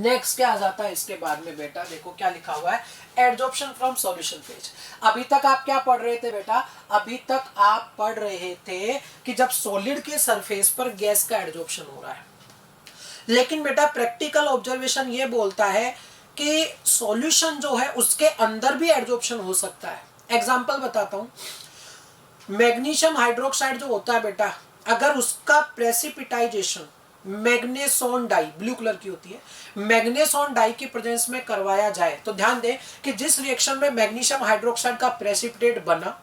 Next क्या आ जाता है इसके बाद में बेटा, देखो क्या लिखा हुआ है, एडजॉर्प्शन फ्रॉम सॉल्यूशन फेज। अभी तक आप क्या पढ़ रहे थे बेटा, अभी तक आप पढ़ रहे थे कि जब सॉलिड के सरफेस पर गैस का एडजॉर्प्शन हो रहा है, लेकिन बेटा प्रैक्टिकल ऑब्जर्वेशन ये बोलता है कि सॉल्यूशन जो है उसके अंदर भी एडजॉर्प्शन हो सकता है। एग्जांपल बताता हूं, मैग्नीशियम हाइड्रोक्साइड जो होता है बेटा, अगर उसका प्रेसिपिटाइजेशन मैग्नेसॉन डाई, ब्लू कलर की होती है, मैग्नेसॉन डाई की प्रेजेंस में करवाया जाए, तो ध्यान दें कि जिस रिएक्शन में मैग्नीशियम हाइड्रोक्साइड का प्रेसिपिटेट बना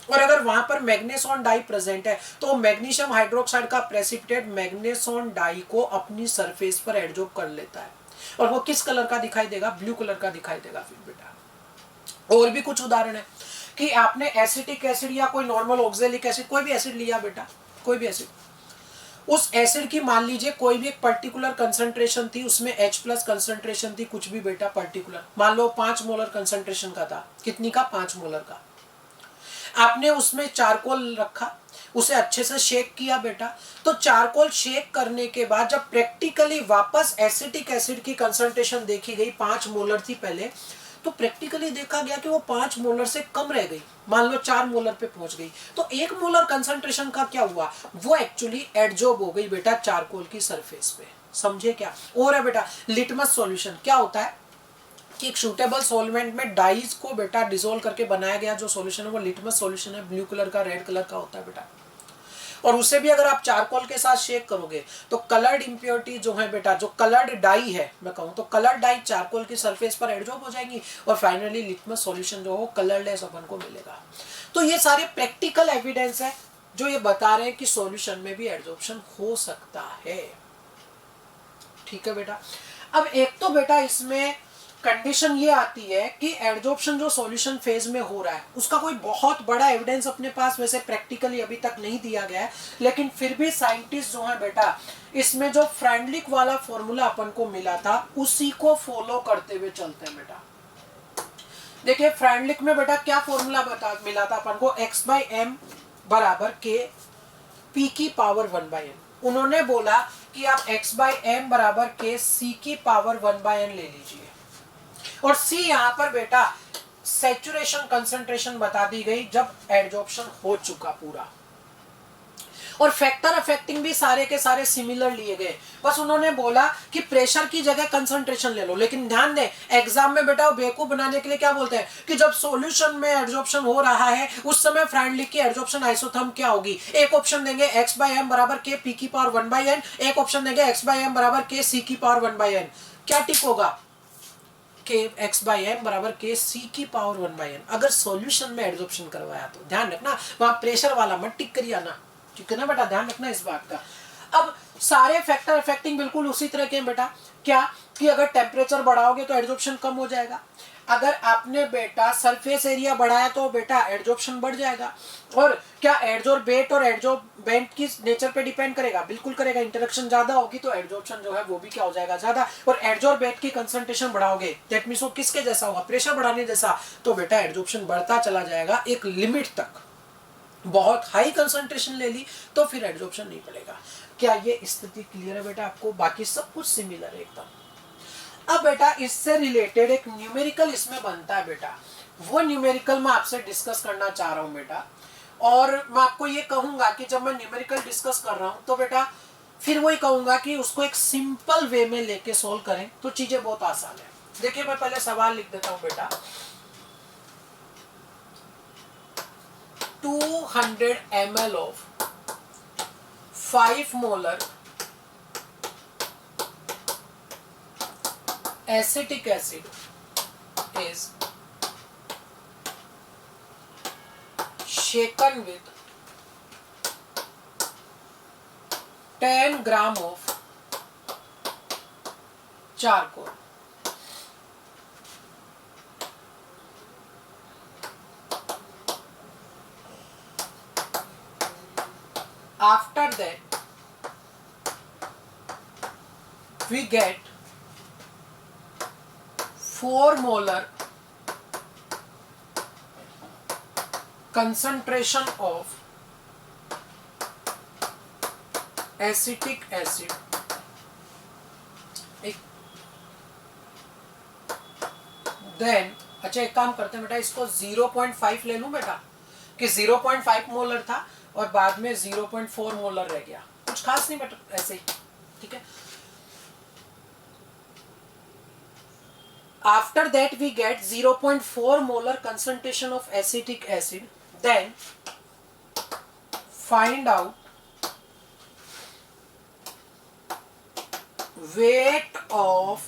और अगर वहां पर मैग्नेसॉन डाई प्रेजेंट है, तो मैग्नीशियम हाइड्रोक्साइड का प्रेसिपिटेट मैग्नेसॉन डाई को अपनी सरफेस पर एडजॉर्ब कर लेता है, और वो किस कलर का दिखाई देगा, ब्लू कलर का दिखाई देगा। फिर बेटा और भी कुछ उदाहरण है कि आपने एसिटिक एसिड या कोई नॉर्मल ऑक्जेलिक एसिड, कोई भी एसिड लिया बेटा, कोई भी एसिड, उस एसिड की मान लीजिए कोई भी एक पर्टिकुलर कंसंट्रेशन थी, उसमें H+ कंसंट्रेशन थी, कुछ भी बेटा पर्टिकुलर, मान लो 5 मोलर कंसंट्रेशन का था, कितनी का, 5 मोलर का। आपने उसमें चारकोल रखा, उसे अच्छे से शेक किया बेटा, तो चारकोल शेक करने के बाद जब प्रैक्टिकली वापस एसिटिक एसिड की कंसंट्रेशन देखी गई, 5 मोलर थी पहले, तो प्रैक्टिकली देखा गया कि वो 5 मोलर से कम रह गई, मान लो 4 मोलर पे पहुंच गई, तो 1 मोलर कंसंट्रेशन का क्या हुआ, वो एक्चुअली एडजॉर्ब हो गई बेटा चारकोल की सरफेस पे। समझे क्या? और है बेटा लिटमस सॉल्यूशन, क्या होता है कि एक सूटेबल सॉल्वेंट में डाइज को बेटा डिसोल्व करके बनाया गया जो सॉल्यूशन है वो लिटमस सॉल्यूशन है, ब्लू कलर का, रेड कलर का होता है बेटा, और उसे भी अगर आप चारकोल के साथ शेक करोगे तो कलर्ड इंप्योरिटी जो है बेटा, जो कलर्ड डाई है मैं कहूं तो कलर्ड डाई चारकोल की सरफेस पर एडजॉर्ब हो जाएंगी और फाइनली लिटमस सॉल्यूशन जो हो कलरलेस अपन को मिलेगा। तो ये सारे प्रैक्टिकल एविडेंस है जो ये बता रहे हैं कि सॉल्यूशन में भी एडजॉर्प्शन हो सकता है। ठीक है बेटा। अब एक तो बेटा इसमें कंडीशन ये आती है कि एडजॉर्प्शन जो सॉल्यूशन फेज में हो रहा है उसका कोई बहुत बड़ा एविडेंस अपने पास वैसे प्रैक्टिकली अभी तक नहीं दिया गया है, लेकिन फिर भी साइंटिस्ट जो है बेटा इसमें जो फ्रेंडलिक वाला फॉर्मूला अपन को मिला था उसी को फॉलो करते हुए चलते हैं बेटा। देखिए फ्रेंडलिक में बेटा क्या फॉर्मूला मिला था अपन को, x/m बराबर k p की पावर 1/n। उन्होंने बोला कि आप x/m बराबर k c की पावर 1/n ले लीजिए, और C यहां पर बेटा सैचुरेशन कंसंट्रेशन बता दी गई जब एडजॉर्प्शन हो चुका पूरा, और फैक्टर अफेक्टिंग भी सारे के सारे सिमिलर लिए गए, बस उन्होंने बोला कि प्रेशर की जगह कंसंट्रेशन ले लो। लेकिन ध्यान दें एग्जाम में बेटा बेवकूफ बनाने के लिए क्या बोलते हैं कि जब सॉल्यूशन में एडजॉर्प्शन हो रहा है उस समय फ्रेंडलिक की एडजॉर्प्शन आइसोथर्म क्या होगी, एक ऑप्शन देंगे x/m बराबर k p की पावर 1/n, एक ऑप्शन देंगे x/m बराबर k c की पावर 1/n। क्या टिक होगा, x/m बराबर k c की पावर 1/n। अगर सॉल्यूशन में एडजॉर्प्शन करवाया तो ध्यान रखना वहां प्रेशर वाला मत टिक करिए ना, ठीक है ना बेटा, ध्यान रखना इस बात का। अब सारे फैक्टर अफेक्टिंग बिल्कुल उसी तरह के बेटा, क्या कि अगर टेम्परेचर बढ़ाओगे तो एडजॉर्प्शन कम हो जाएगा, अगर आपने बेटा सरफेस एरिया बढ़ाया तो बेटा एडजॉर्प्शन बढ़ जाएगा, और क्या एडजॉर्बेट और एडजॉर्बेंट की नेचर पे डिपेंड करेगा, बिल्कुल करेगा, इंटरेक्शन ज्यादा होगी तो एडजॉर्प्शन जो है वो भी क्या हो जाएगा ज्यादा, और एडजॉर्बेट की कंसंट्रेशन बढ़ाओगे दैट मींस वो किसके जैसा होगा, प्रेशर बढ़ाने जैसा, तो बेटा एडजॉर्प्शन बढ़ता चला जाएगा एक लिमिट तक। बहुत हाई कंसंट्रेशन ले ली तो फिर एडजॉर्प्शन नहीं पड़ेगा। क्या ये स्थिति क्लियर है बेटा आपको? बाकी सब कुछ सिमिलर है एकदम। अब बेटा इससे रिलेटेड एक न्यूमेरिकल इसमें बनता है बेटा, वो न्यूमेरिकल मैं आपसे डिस्कस करना चाह रहा हूं बेटा, और मैं आपको ये कहूंगा कि जब मैं न्यूमेरिकल डिस्कस कर रहा हूं तो बेटा फिर वही कहूंगा कि उसको एक सिंपल वे में लेके सोल्व करें तो चीजें बहुत आसान है। देखिए मैं पहले सवाल लिख देता हूं बेटा, 200 ml of 5 molar acetic acid is shaken with 10 gram of charcoal. After that, we get 4 molar concentration of acetic acid then अच्छा एक काम करते हैं बेटा, इसको 0.5 ले लूं बेटा, कि 0.5 मोलर था और बाद में 0.4 मोलर रह गया, कुछ खास नहीं बेटा, ऐसे ही, ठीक है। After that we get 0.4 molar concentration of acetic acid, then find out weight of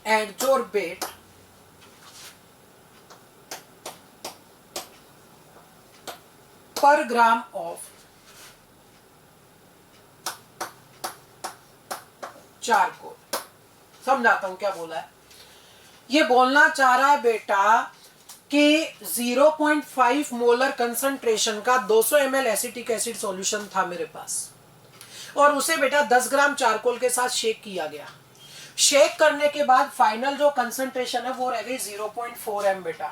adsorbate per gram of charcoal. समझाता हूं क्या बोला है। ये बोलना चाह रहा है बेटा कि 0.5 मोलर कंसंट्रेशन का 200 ml एसिटिक एसिड सॉल्यूशन था मेरे पास, और उसे बेटा 10 ग्राम चारकोल के साथ शेक किया गया। शेक करने के बाद फाइनल जो कंसंट्रेशन है वो रह गई 0.4 m बेटा।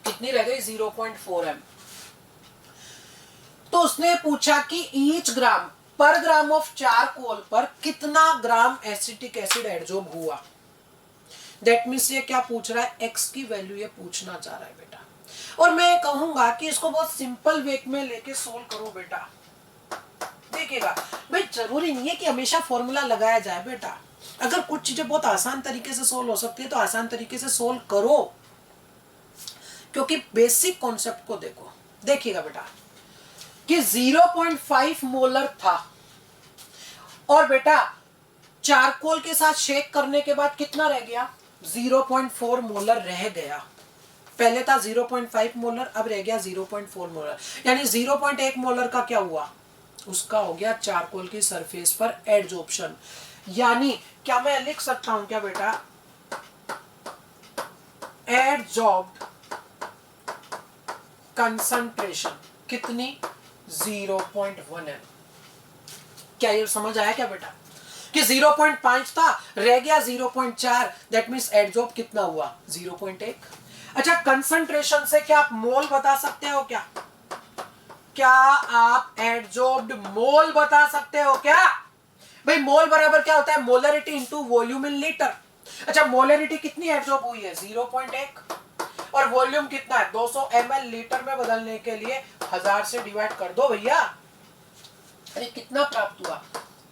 कितनी रह गई? 0.4 m। तो उसने पूछा कि ईच ग्राम पर ग्राम ऑफ चारकोल पर कितना ग्राम एसिटिक एसिड एडजॉर्ब हुआ। दैट मीन्स ये क्या पूछ रहा है? एक्स की वैल्यू ये पूछना चाह रहा है बेटा। और मैं कहूंगा कि इसको बहुत सिंपल वे में लेके सोल्व करो बेटा। देखिएगा भाई, जरूरी नहीं है कि हमेशा फॉर्मूला लगाया जाए बेटा। अगर कुछ चीजें बहुत आसान तरीके से सोल्व हो सकती है तो आसान तरीके से सोल्व करो, क्योंकि बेसिक कॉन्सेप्ट को देखो। देखिएगा बेटा कि 0.5 मोलर था और बेटा चारकोल के साथ शेक करने के बाद कितना रह गया? 0.4 मोलर रह गया। पहले था 0.5 मोलर, अब रह गया 0.4 मोलर, यानी 0.1 मोलर का क्या हुआ? उसका हो गया चारकोल की सरफेस पर एडजॉर्प्शन। यानी क्या मैं लिख सकता हूं क्या बेटा? एडजॉर्ब्ड कंसंट्रेशन कितनी? 0.1 m। क्या ये समझ आया क्या बेटा कि 0.5 था, रह गया 0.4, दैट मींस एडजॉर्ब कितना हुआ? 0.1। अच्छा, कंसंट्रेशन से क्या आप मोल बता सकते हो क्या? क्या आप एडजॉर्ब्ड मोल बता सकते हो क्या? भाई मोल बराबर क्या होता है? Molarity into volume in litre. अच्छा, मोलरिटी कितनी एडजॉर्ब हुई है? 0.1। और वॉल्यूम कितना है? 200 ml। लीटर में बदलने के लिए 1000 से डिवाइड कर दो भैया। अरे कितना प्राप्त हुआ?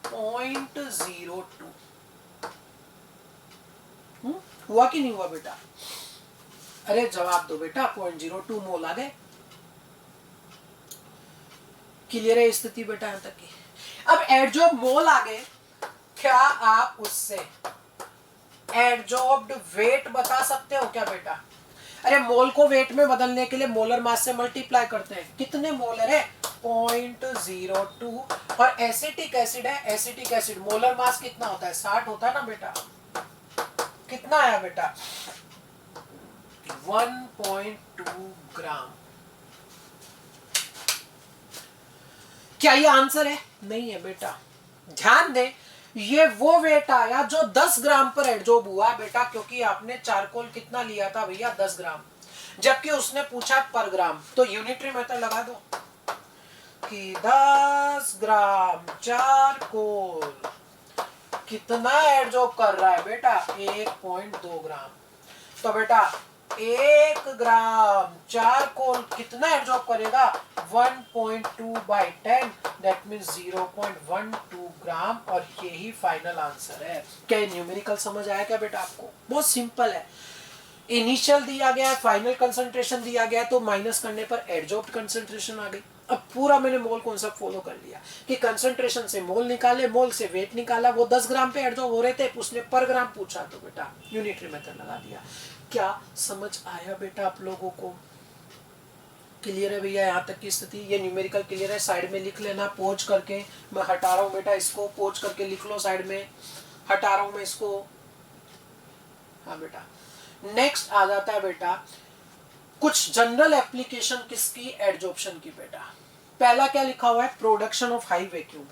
0.02। हुआ कि नहीं हुआ बेटा? अरे जवाब दो बेटा। 0.02 मोल आ गए। क्लियर है स्थिति बेटा यहां तक की? अब एडजॉर्ब मोल आ गए, क्या आप उससे एडजॉर्ब्ड वेट बता सकते हो क्या बेटा? अरे मोल को वेट में बदलने के लिए मोलर मास से मल्टीप्लाई करते हैं। कितने मोलर है? 0.02। और एसिटिक एसिड है, एसिटिक एसिड मोलर मास कितना होता है? 60 होता है ना बेटा। कितना आया बेटा? 1.2 ग्राम। क्या ये आंसर है? नहीं है बेटा। ध्यान दे, ये वो वेट आया जो 10 ग्राम पर एडजॉर्ब हुआ बेटा, क्योंकि आपने चारकोल कितना लिया था भैया? 10 ग्राम, जबकि उसने पूछा पर ग्राम। तो यूनिटरी मेथड लगा दो कि 10 ग्राम चारकोल कितना एडजॉर्ब कर रहा है बेटा? 1.2 ग्राम। तो बेटा 1 ग्राम चारकोल कितना एब्जॉर्ब करेगा? 1.2 by 10, दैट मींस 0.12 ग्राम। और यही फाइनल आंसर है। क्या न्यूमेरिकल समझ आया क्या बेटा आपको? बहुत सिंपल है। इनिशियल दिया गया है, फाइनल कंसंट्रेशन दिया गया है, तो माइनस करने पर एडजॉर्ब्ड कंसंट्रेशन आ गई। अब पूरा मैंने मोल कॉन्सेप्ट फॉलो कर लिया कि कंसंट्रेशन से मोल निकाले, मोल से वेट निकाला। वो 10 ग्राम पे एडजॉर्ब हो रहे थे, उसने पर ग्राम पूछा तो बेटा यूनिटरी मेथड लगा दिया। क्या समझ आया बेटा आप लोगों को? क्लियर है भैया यहाँ तक की स्थिति? ये न्यूमेरिकल क्लियर है? साइड में लिख लेना पोज करके। मैं हटा रहा हूँ बेटा इसको, पोज करके लिख लो साइड में। हटा रहा हूँ मैं इसको। हाँ बेटा। नेक्स्ट आ जाता है बेटा कुछ जनरल एप्लीकेशन किसकी? एडजॉर्प्शन की बेटा। पहला क्या लिखा हुआ है? Production of high vacuum.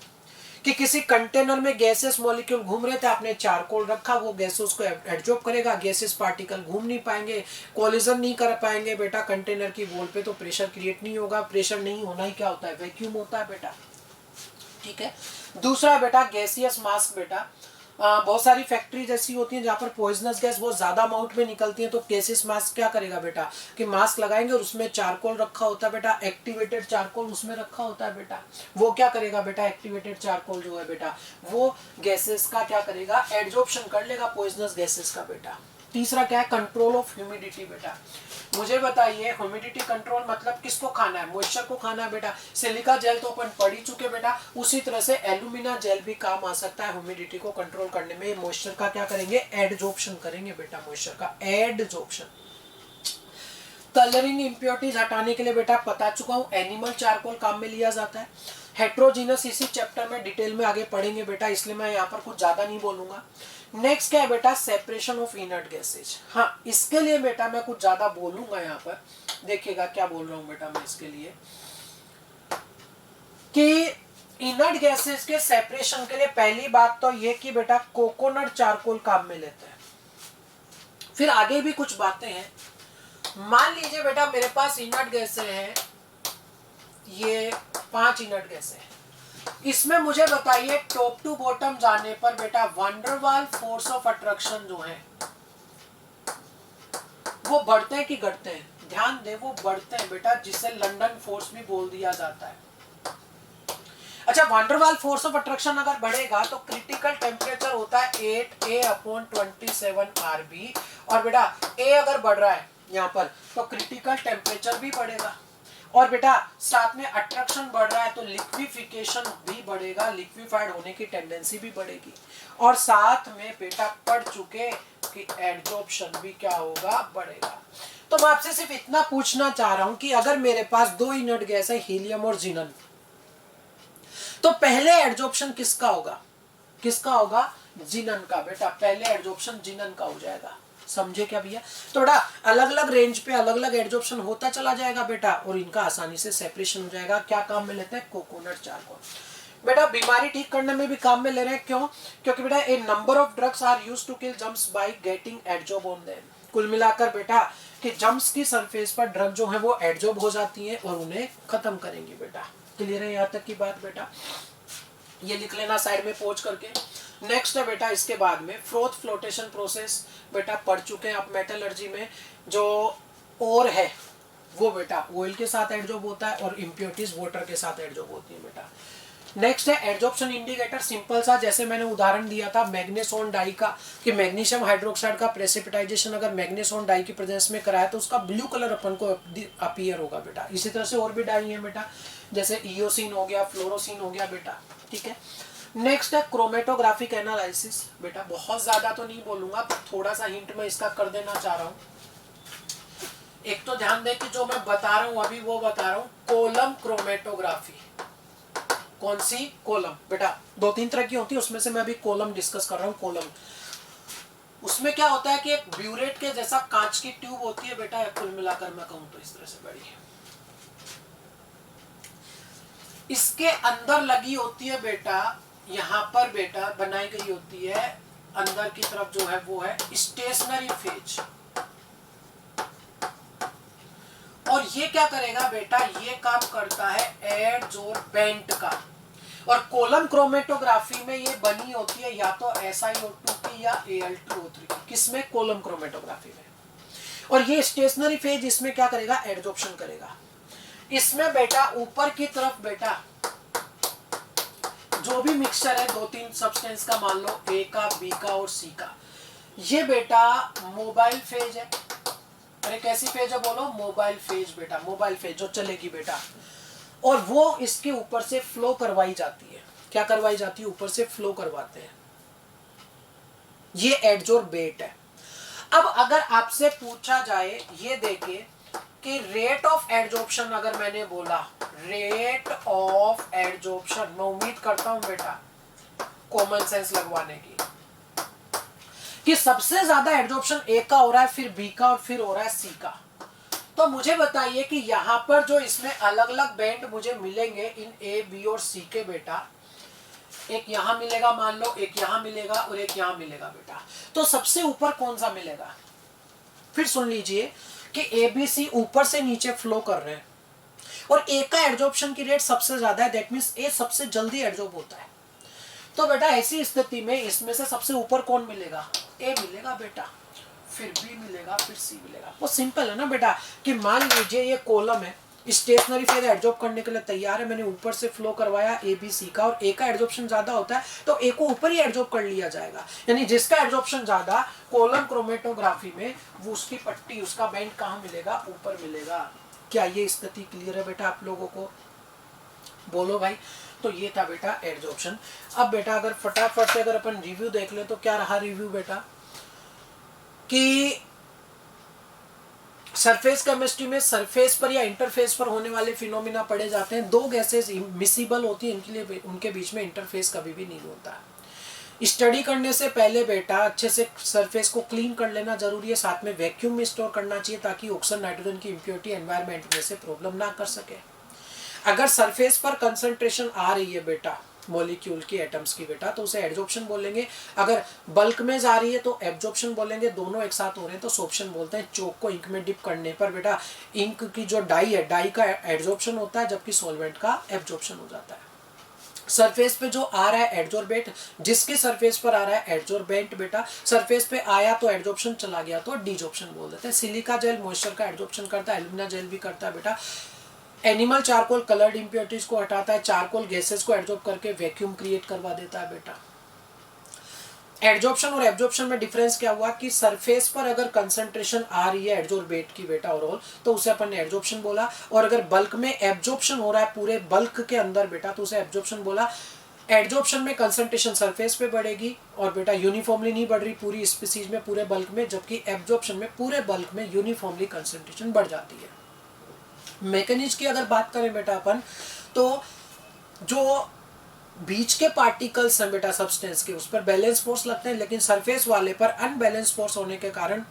कि किसी कंटेनर में गैसेस मॉलिक्यूल घूम रहे थे, आपने चारकोल रखा, वो गैसेस को एडजॉर्ब करेगा, गैसेस पार्टिकल घूम नहीं पाएंगे, कोलिजन नहीं कर पाएंगे बेटा कंटेनर की वॉल पे, तो प्रेशर क्रिएट नहीं होगा। प्रेशर नहीं होना ही क्या होता है? वैक्यूम होता है बेटा। ठीक है। दूसरा बेटा गैसियस मास्क बेटा। बहुत सारी फैक्ट्री जैसी होती हैं जहाँ पर पॉइजनस गैस बहुत ज्यादा अमाउंट में निकलती है, तो केसिस मास्क क्या करेगा बेटा कि मास्क लगाएंगे और उसमें चारकोल रखा होता है बेटा, एक्टिवेटेड चारकोल उसमें रखा होता है बेटा। वो क्या करेगा बेटा, एक्टिवेटेड चारकोल जो है बेटा वो गैसेस का क्या करेगा, एड्जॉर्प्शन कर लेगा पॉइजनस गैसेस का बेटा। तीसरा क्या है, कंट्रोल ऑफ ह्यूमिडिटी बेटा। मुझे बताइए ह्यूमिडिटी कंट्रोल मतलब किसको खाना है, मॉइस्चर को खाना है बेटा। सिलिका जेल तो अपन पढ़ ही चुके बेटा, उसी तरह से एल्यूमिना जेल भी काम आ सकता है ह्यूमिडिटी को कंट्रोल करने में। मॉइस्चर का क्या करेंगे, एडजॉर्प्शन करेंगे बेटा, मॉइस्चर का एडजॉर्प्शन। कलरिंग इंप्योरिटीज हटाने के लिए बेटा बता चुका हूं, एनिमल चारकोल काम में लिया जाता है। हेट्रोजीनस इसी चैप्टर में डिटेल में आगे पढ़ेंगे बेटा, इसलिए मैं यहाँ पर कुछ ज्यादा नहीं बोलूंगा। नेक्स्ट क्या है बेटा, सेपरेशन ऑफ इनर्ट गैसेज। हाँ, इसके लिए बेटा मैं कुछ ज्यादा बोलूंगा यहाँ पर, देखिएगा क्या बोल रहा हूँ बेटा मैं इसके लिए, कि इनर्ट गैसेज के सेपरेशन के लिए पहली बात तो ये कि बेटा कोकोनट चारकोल काम में लेते हैं। फिर आगे भी कुछ बातें हैं। मान लीजिए बेटा मेरे पास इनर्ट गैसें हैं, ये 5 इनर्ट गैसें हैं, इसमें मुझे बताइए टॉप टू बॉटम जाने पर बेटा वंडरवाल फोर्स ऑफ अट्रैक्शन जो है वो बढ़ते हैं कि घटते हैं, ध्यान दे वो बढ़ते हैं बेटा, जिसे लंदन फोर्स भी बोल दिया जाता है। अच्छा, वंडरवाल फोर्स ऑफ अट्रैक्शन अगर बढ़ेगा तो क्रिटिकल टेम्परेचर होता है 8A/27 RB, और बेटा ए अगर बढ़ रहा है यहाँ पर तो क्रिटिकल टेम्परेचर भी बढ़ेगा, और बेटा साथ में अट्रैक्शन बढ़ रहा है तो लिक्विफिकेशन भी बढ़ेगा, लिक्विफाइड होने की टेंडेंसी भी बढ़ेगी, और साथ में बेटा पढ़ चुके कि एडजॉर्प्शन भी क्या होगा, बढ़ेगा। तो मैं आपसे सिर्फ इतना पूछना चाह रहा हूं कि अगर मेरे पास 2 इनर्ट गैस है, हीलियम और जिनन, तो पहले एडजॉर्प्शन किसका होगा, किसका होगा, जिनन का बेटा, पहले एडजॉर्प्शन जिनन का हो जाएगा। समझे क्या भैया? तो बेटा अलग अलग रेंज पे अलग अलग एडजॉर्प्शन होता चला जाएगा बेटा, और इनका आसानी से सेपरेशन हो जाएगा। क्या काम में लेते हैं, कोकोनट चारकोल। बेटा बीमारी ठीक करने में भी काम में ले रहे हैं, क्यों, क्योंकि बेटा a number of drugs are used to kill germs by getting adsorb on them. कुल मिलाकर बेटा कि जर्म्स की सरफेस पर ड्रग जो है वो एडजॉर्ब हो जाती है और उन्हें खत्म करेंगी बेटा। क्लियर है यहाँ तक की बात बेटा? ये लिख लेना साइड में पोच करके। नेक्स्ट है बेटा इसके बाद में फ्रोथ फ्लोटेशन प्रोसेस, बेटा पढ़ चुके हैं आप मेटलर्जी में। जो ओर है वो बेटा ऑयल के साथ एडजॉर्ब होता है और इम्प्योरिटीज वाटर के साथ एडजॉर्ब होती है बेटा। नेक्स्ट है एडजॉर्प्शन इंडिकेटर, सिंपल सा, जैसे मैंने उदाहरण दिया था मैग्नीज ऑन डाई का, कि मैग्नीशियम हाइड्रोक्साइड का प्रेसिपिटाइजेशन अगर मैग्नीज ऑन डाई की प्रेजेंस में कराया तो उसका ब्लू कलर अपन को अपीयर होगा बेटा। इसी तरह से और भी डाई है बेटा, जैसे ईओसिन हो गया, फ्लोरोसिन हो गया बेटा, ठीक है। नेक्स्ट है क्रोमेटोग्राफिक एनालिसिस, बेटा बहुत ज्यादा तो नहीं बोलूंगा, थोड़ा सा हिंट मैं इसका कर देना चाह रहा हूँ। एक तो ध्यान दे कि जो मैं बता रहा हूँ अभी वो बता रहा हूँ, कोलम क्रोमेटोग्राफी। कौन सी, कोलम बेटा, 2-3 तरह की होती है, उसमें से मैं अभी कोलम डिस्कस कर रहा हूँ। कोलम, उसमें क्या होता है कि एक ब्यूरेट के जैसा कांच की ट्यूब होती है बेटा, कुल मिलाकर मैं कहूँ तो इस तरह से बड़ी है, इसके अंदर लगी होती है बेटा, यहाँ पर बेटा बनाई गई होती है अंदर की तरफ जो है वो है स्टेशनरी फेज, और ये क्या करेगा बेटा, ये काम करता है एडजॉर्बेंट का। और कोलम क्रोमेटोग्राफी में ये बनी होती है या तो SiO2 की या Al2O3 की, किसमें, कोलम क्रोमेटोग्राफी में। और ये स्टेशनरी फेज इसमें क्या करेगा, एडजॉर्प्शन करेगा। इसमें बेटा ऊपर की तरफ बेटा जो भी मिक्सचर है 2-3 सब्सटेंस का, मान लो A का, B का और C का, ये बेटा मोबाइल फेज है। अरे कैसी फेज है बोलो, मोबाइल फेज बेटा, मोबाइल फेज जो चलेगी बेटा, और वो इसके ऊपर से फ्लो करवाई जाती है। क्या करवाई जाती है, ऊपर से फ्लो करवाते हैं, ये एडजॉर्बेट है। अब अगर आपसे पूछा जाए, ये देखिए कि रेट ऑफ एडजॉर्प्शन, अगर मैंने बोला रेट ऑफ एडजॉर्प्शन, मैं उम्मीद करता हूं बेटा कॉमन सेंस लगवाने की, कि सबसे ज्यादा एडजॉर्प्शन ए का हो रहा है, फिर बी का, और फिर हो रहा है सी का। तो मुझे बताइए कि यहां पर जो इसमें अलग अलग बैंड मुझे मिलेंगे इन ए, बी और सी के बेटा, एक यहां मिलेगा मान लो, एक यहां मिलेगा और एक यहां मिलेगा बेटा, तो सबसे ऊपर कौन सा मिलेगा? फिर सुन लीजिए कि ए बी सी ऊपर से नीचे फ्लो कर रहे हैं, और ए का एडजॉर्प्शन की रेट सबसे ज्यादा है, दैट मींस ए सबसे जल्दी एडजॉर्ब होता है। तो बेटा ऐसी स्थिति में इसमें से सबसे ऊपर कौन मिलेगा, ए मिलेगा बेटा, फिर बी मिलेगा, फिर सी मिलेगा। वो सिंपल है ना बेटा कि मान लीजिए ये कॉलम है, स्टेशनरी फेज एडजॉर्ब करने के लिए तैयार है, मैंने ऊपर से फ्लो करवाया ए बी सी का, और ए का एडजॉर्प्शन ज्यादा होता है तो ए को ऊपर ही एडजॉर्ब कर लिया जाएगा, यानी जिसका एडजॉर्प्शन ज्यादा कॉलम क्रोमेटोग्राफी में वो उसकी पट्टी, उसका बैंड कहाँ मिलेगा, ऊपर मिलेगा। क्या ये स्थिति क्लियर है बेटा आप लोगों को, बोलो भाई। तो ये था बेटा एडजॉर्प्शन। अब बेटा अगर फटाफट से अगर अपन रिव्यू देख ले तो क्या रहा रिव्यू बेटा, कि सरफेस केमिस्ट्री में सरफेस पर या इंटरफेस पर होने वाले फिनोमिना पढ़े जाते हैं। दो गैसेस मिसिबल होती है, इनके लिए उनके बीच में इंटरफेस कभी भी नहीं होता। स्टडी करने से पहले बेटा अच्छे से सरफेस को क्लीन कर लेना जरूरी है, साथ में वैक्यूम में स्टोर करना चाहिए ताकि ऑक्सीजन नाइट्रोजन की इम्प्योरिटी एनवायरनमेंट में से प्रॉब्लम ना कर सके। अगर सरफेस पर कंसंट्रेशन आ रही है बेटा मॉलिक्यूल की, एटम्स की बेटा, तो उसे एडजॉर्प्शन बोलेंगे। अगर बल्क में जा रही है तो एब्जॉर्प्शन बोलेंगे। दोनों एक साथ हो रहे हैं तो सोप्शन बोलते हैं। चौक को इंक में डिप करने पर बेटा इंक की जो डाई है, डाई का एडजॉर्प्शन होता है जबकि सॉल्वेंट का एब्जॉर्प्शन हो जाता है। सरफेस पे जो आ रहा है एडजॉर्बेंट, जिसके सरफेस पर आ रहा है एडजॉर्बेंट बेटा, सरफेस पे आया तो एडजॉर्प्शन, चला गया तो डिजॉर्प्शन बोल देते हैं। सिलिका जेल मॉइस्चर का एडजॉर्प्शन करता है, एल्यूमिना जेल भी करता है बेटा। एनिमल चारकोल कलर्ड इंप्योरिटीज को हटाता है, चारकोल गैसेस को एडजॉर्ब करके वैक्यूम क्रिएट करवा देता है बेटा। एडजॉर्प्शन और एब्जॉर्प्शन में डिफरेंस क्या हुआ कि सरफेस पर अगर कंसंट्रेशन आ रही है एडजॉर्बेट की बेटा ओवरऑल तो उसे अपन ने एडजॉर्प्शन बोला, और अगर बल्क में एब्जॉर्प्शन हो रहा है पूरे बल्क के अंदर बेटा तो उसे एब्जॉर्प्शन बोला। एडजॉर्प्शन में कंसंट्रेशन सरफेस पे बढ़ेगी और बेटा यूनिफॉर्मली नहीं बढ़ रही पूरी स्पीसीज में, पूरे बल्क में, जबकि एब्जॉर्प्शन में पूरे बल्क में यूनिफॉर्मली कंसंट्रेशन बढ़ जाती है। मैकेनिज्म की अगर बात करें बेटा अपन, तो जो बीच के पार्टिकल्स हैं बेटा सब्सटेंस के, उस पर बैलेंस फोर्स लगते हैं, लेकिन सरफेस वाले पर अनबैलेंस फोर्स होने के कारण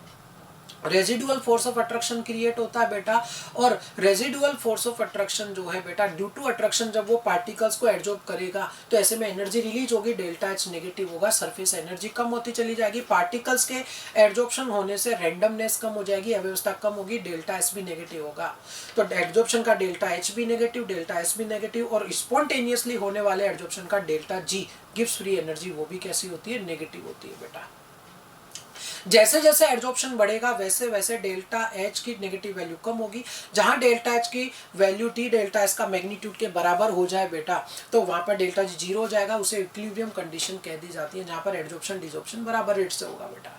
residual force of attraction create होता है बेटा। और रेजिडुअल फोर्स ऑफ अट्रैक्शन जो है बेटा, ड्यू टू अट्रैक्शन जब वो पार्टिकल्स को एडजॉर्ब करेगा तो ऐसे में एनर्जी रिलीज होगी, डेल्टा एच नेगेटिव होगा, सरफेस एनर्जी कम होती चली जाएगी। पार्टिकल्स के एडजॉर्प्शन होने से रैंडमनेस कम हो जाएगी, अव्यवस्था कम होगी, डेल्टा एस भी नेगेटिव होगा। तो एडजॉर्प्शन का डेल्टा एच भी नेगेटिव, डेल्टा एस भी नेगेटिव, और स्पॉन्टेनियसली होने वाले एडजॉर्प्शन का delta G gives free energy, वो भी कैसी होती है, नेगेटिव होती है बेटा। जैसे जैसे एडजॉर्प्शन बढ़ेगा वैसे वैसे डेल्टा एच की नेगेटिव वैल्यू कम होगी। जहां डेल्टा एच की वैल्यू टी डेल्टा एस का मैग्नीट्यूड के बराबर हो जाए बेटा तो वहां पर डेल्टा जी जीरो हो जाएगा, उसे इक्विलिब्रियम कंडीशन कह दी जाती है, जहां पर एडजॉर्प्शन डिजॉर्प्शन बराबर रेट से होगा बेटा।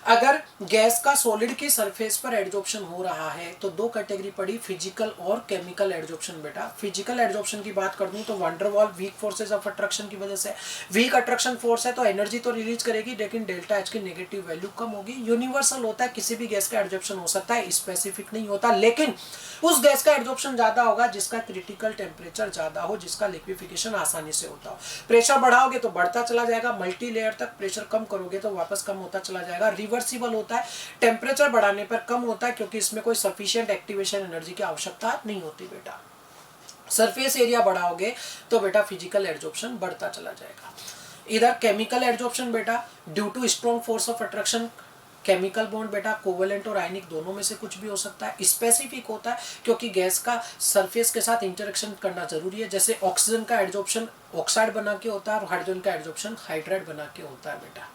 अगर गैस का सॉलिड की सरफेस पर एडजॉर्प्शन हो रहा है तो दो कैटेगरी पड़ी, फिजिकल और केमिकल एडजॉर्प्शन बेटा। फिजिकल एडजॉर्प्शन की बात कर दूं तो van der Waals weak forces of attraction की वजह से, वीक अट्रैक्शन फोर्स है तो एनर्जी तो रिलीज करेगी लेकिन डेल्टा एच की नेगेटिव वैल्यू कम होगी। यूनिवर्सल होता है, किसी भी गैस का एडजॉर्प्शन हो सकता है, स्पेसिफिक नहीं होता, लेकिन उस गैस का एडजॉर्प्शन ज्यादा होगा जिसका क्रिटिकल टेम्परेचर ज्यादा हो, जिसका लिक्विफिकेशन आसानी से होता हो। प्रेशर बढ़ाओगे तो बढ़ता चला जाएगा, मल्टी लेयर तक, प्रेशर कम करोगे तो वापस कम होता चला जाएगा। रिवर्सिबल होता है, टेम्परेचर बढ़ाने पर कम होता है क्योंकि इसमें कोई सफिशिएंट एक्टिवेशन एनर्जी की आवश्यकता नहीं होती बेटा। सरफेस एरिया बढ़ाओगे तो बेटा फिजिकल एडजॉर्प्शन बढ़ता चला जाएगा। इधर केमिकल एडजॉर्प्शन बेटा due to strong force of attraction, chemical bond बेटा कोवेलेंट और आयनिक दोनों में से कुछ भी हो सकता है। स्पेसिफिक होता है क्योंकि गैस का सरफेस के साथ इंटरेक्शन करना जरूरी है, जैसे ऑक्सीजन का एडजॉर्प्शन ऑक्साइड बना के होता है और हाइड्रोजन का एडजॉर्प्शन हाइड्राइड बना के होता है बेटा।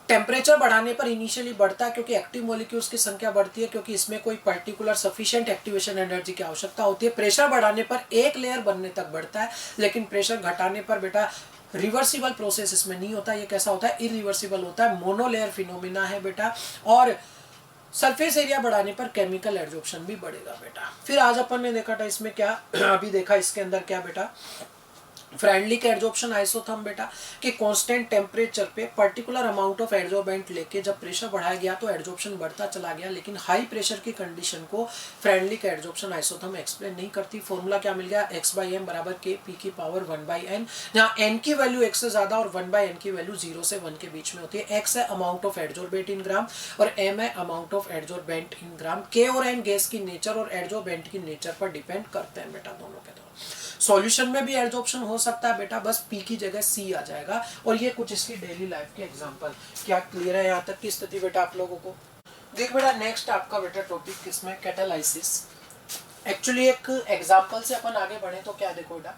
टेम्परेचर बढ़ाने पर इनिशियली बढ़ता है क्योंकि एक्टिव मॉलिक्यूल्स की संख्या बढ़ती है, क्योंकि इसमें कोई पर्टिकुलर सफिशिएंट एक्टिवेशन एनर्जी की आवश्यकता होती है। प्रेशर बढ़ाने पर एक लेयर बनने तक बढ़ता है, लेकिन प्रेशर घटाने पर बेटा रिवर्सिबल प्रोसेस इसमें नहीं होता। ये कैसा होता है, इरिवर्सिबल होता है, मोनोलेयर फिनोमिना है बेटा। और सरफेस एरिया बढ़ाने पर केमिकल एडजॉर्प्शन भी बढ़ेगा बेटा। फिर आज अपन ने देखा था इसमें क्या अभी देखा इसके अंदर क्या बेटा, फ्रेंडली का एडजॉर्प्शन आइसोथर्म बेटा, कि कांस्टेंट टेम्परेचर पे पर्टिकुलर अमाउंट ऑफ एडजॉर्बेंट लेके जब प्रेशर बढ़ाया गया तो एडजॉर्प्शन बढ़ता चला गया, लेकिन हाई प्रेशर की कंडीशन को फ्रेंडली का एडजॉर्प्शन आइसोथर्म एक्सप्लेन नहीं करती। फॉर्मूला क्या मिल गया, x/m बराबर k p की पावर 1/n, जहाँ n की वैल्यू x से ज्यादा और 1/n की वैल्यू 0 से 1 के बीच में होती है। x है अमाउंट ऑफ एडजॉर्बेंट इन ग्राम और m है amount of adsorbent in gram. k और n गैस की नेचर और एडजॉर्बेंट की नेचर पर डिपेंड करते हैं बेटा दोनों के। सॉल्यूशन में भी एडजॉर्प्शन हो सकता है बेटा, बस पी की जगह सी आ जाएगा। और ये कुछ इसकी डेली लाइफ के एग्जांपल। क्या क्लियर है यहाँ तक की स्थिति बेटा आप लोगों को? देख बेटा नेक्स्ट आपका बेटा टॉपिक किसमें, कैटालाइसिस। एक्चुअली एक एग्जांपल से अपन आगे बढ़े तो क्या देखो बेटा,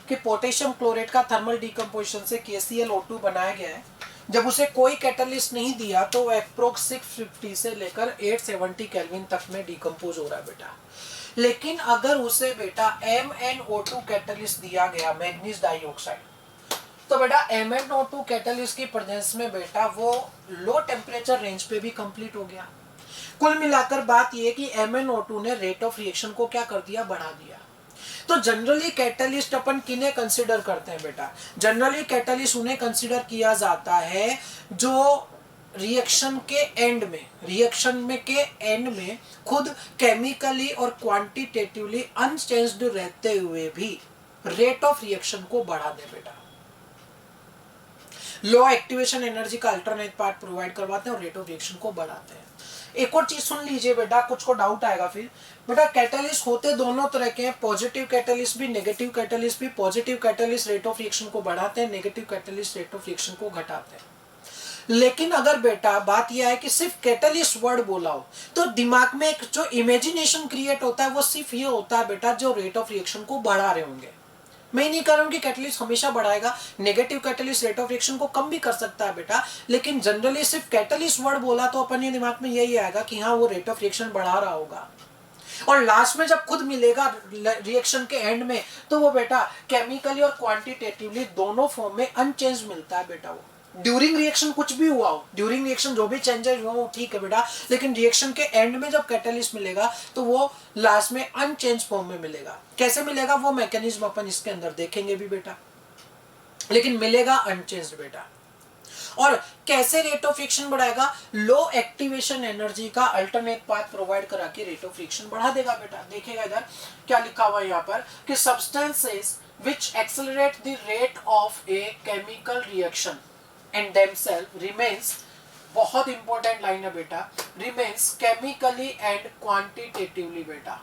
कि पोटेशियम क्लोरेट का थर्मल डिकम्पोजिशन से KClO2 बनाया गया है, जब उसे कोई कैटलिस्ट नहीं दिया तो अप्रोक्स 650 से लेकर 870 केल्विन तक में डिकम्पोज हो रहा है बेटा। लेकिन अगर उसे बेटा MnO2 कैटलिस्ट दिया गया, मैग्नीज डाइऑक्साइड, तो बेटा MnO2 कैटलिस्ट की प्रेजेंस में बेटा वो लो टेम्परेचर रेंज पे भी कंप्लीट हो गया। कुल मिलाकर बात ये कि MnO2 ने रेट ऑफ रिएक्शन को क्या कर दिया, बढ़ा दिया। तो जनरली कैटलिस्ट अपन किन्हें कंसिडर करते हैं बेटा, जनरली कैटलिस्ट उन्हें कंसिडर किया जाता है जो रिएक्शन के एंड में, खुद केमिकली और क्वांटिटेटिवली अनचेंज्ड रहते हुए भी रेट ऑफ रिएक्शन को बढ़ा दे बेटा। लो एक्टिवेशन एनर्जी का अल्टरनेट पार्ट प्रोवाइड करवाते हैं और रेट ऑफ रिएक्शन को बढ़ाते हैं। एक और चीज सुन लीजिए बेटा, कुछ को डाउट आएगा फिर बेटा, कैटलिस्ट होते दोनों तरह के हैं, पॉजिटिव कैटलिस्ट भी, नेगेटिव कैटलिस्ट भी। Positive catalyst rate of reaction को बढ़ाते हैं, negative catalyst rate of reaction को घटाते हैं। लेकिन अगर बेटा बात यह है कि सिर्फ कैटलिस्ट वर्ड बोला हो तो दिमाग में एक जो इमेजिनेशन क्रिएट होता है वो सिर्फ ये होता है बेटा जो रेट ऑफ रिएक्शन को बढ़ा रहे होंगे। मैं नहीं कह रहा हूं कि कैटलिस्ट हमेशा बढ़ाएगा, negative catalyst rate of reaction को कम भी कर सकता है बेटा, लेकिन जनरली सिर्फ कैटलिस्ट वर्ड बोला तो अपने दिमाग में यही आएगा कि हाँ वो रेट ऑफ रिएक्शन बढ़ा रहा होगा। और लास्ट में जब खुद मिलेगा रिएक्शन के एंड में तो वो बेटा केमिकली और क्वांटिटेटिवली दोनों फॉर्म में अनचेंज मिलता है बेटा। वो ड्यूरिंग रिएक्शन कुछ भी हुआ हो, ड्यूरिंग रिएक्शन जो भी चेंजेस हुआ वो ठीक है बेटा, लेकिन रिएक्शन के एंड में जब कैटलिस्ट मिलेगा तो वो लास्ट में अनचेंज फॉर्म में मिलेगा। कैसे मिलेगा वो मैकेनिज्म अपन इसके अंदर देखेंगे भी बेटा, लेकिन मिलेगा अनचेंज्ड बेटा। और कैसे रेट ऑफ रिएक्शन बढ़ाएगा, लो एक्टिवेशन एनर्जी का अल्टरनेट पाथ प्रोवाइड करा के रेट ऑफ रिएक्शन बढ़ा देगा बेटा। देखिएगा इधर क्या लिखा हुआ है यहाँ पर कि substances which accelerate the rate of a chemical reaction and themselves remains, बहुत इंपॉर्टेंट लाइन है बेटा, रिमेन्स केमिकली एंड क्वांटिटेटिवली बेटा,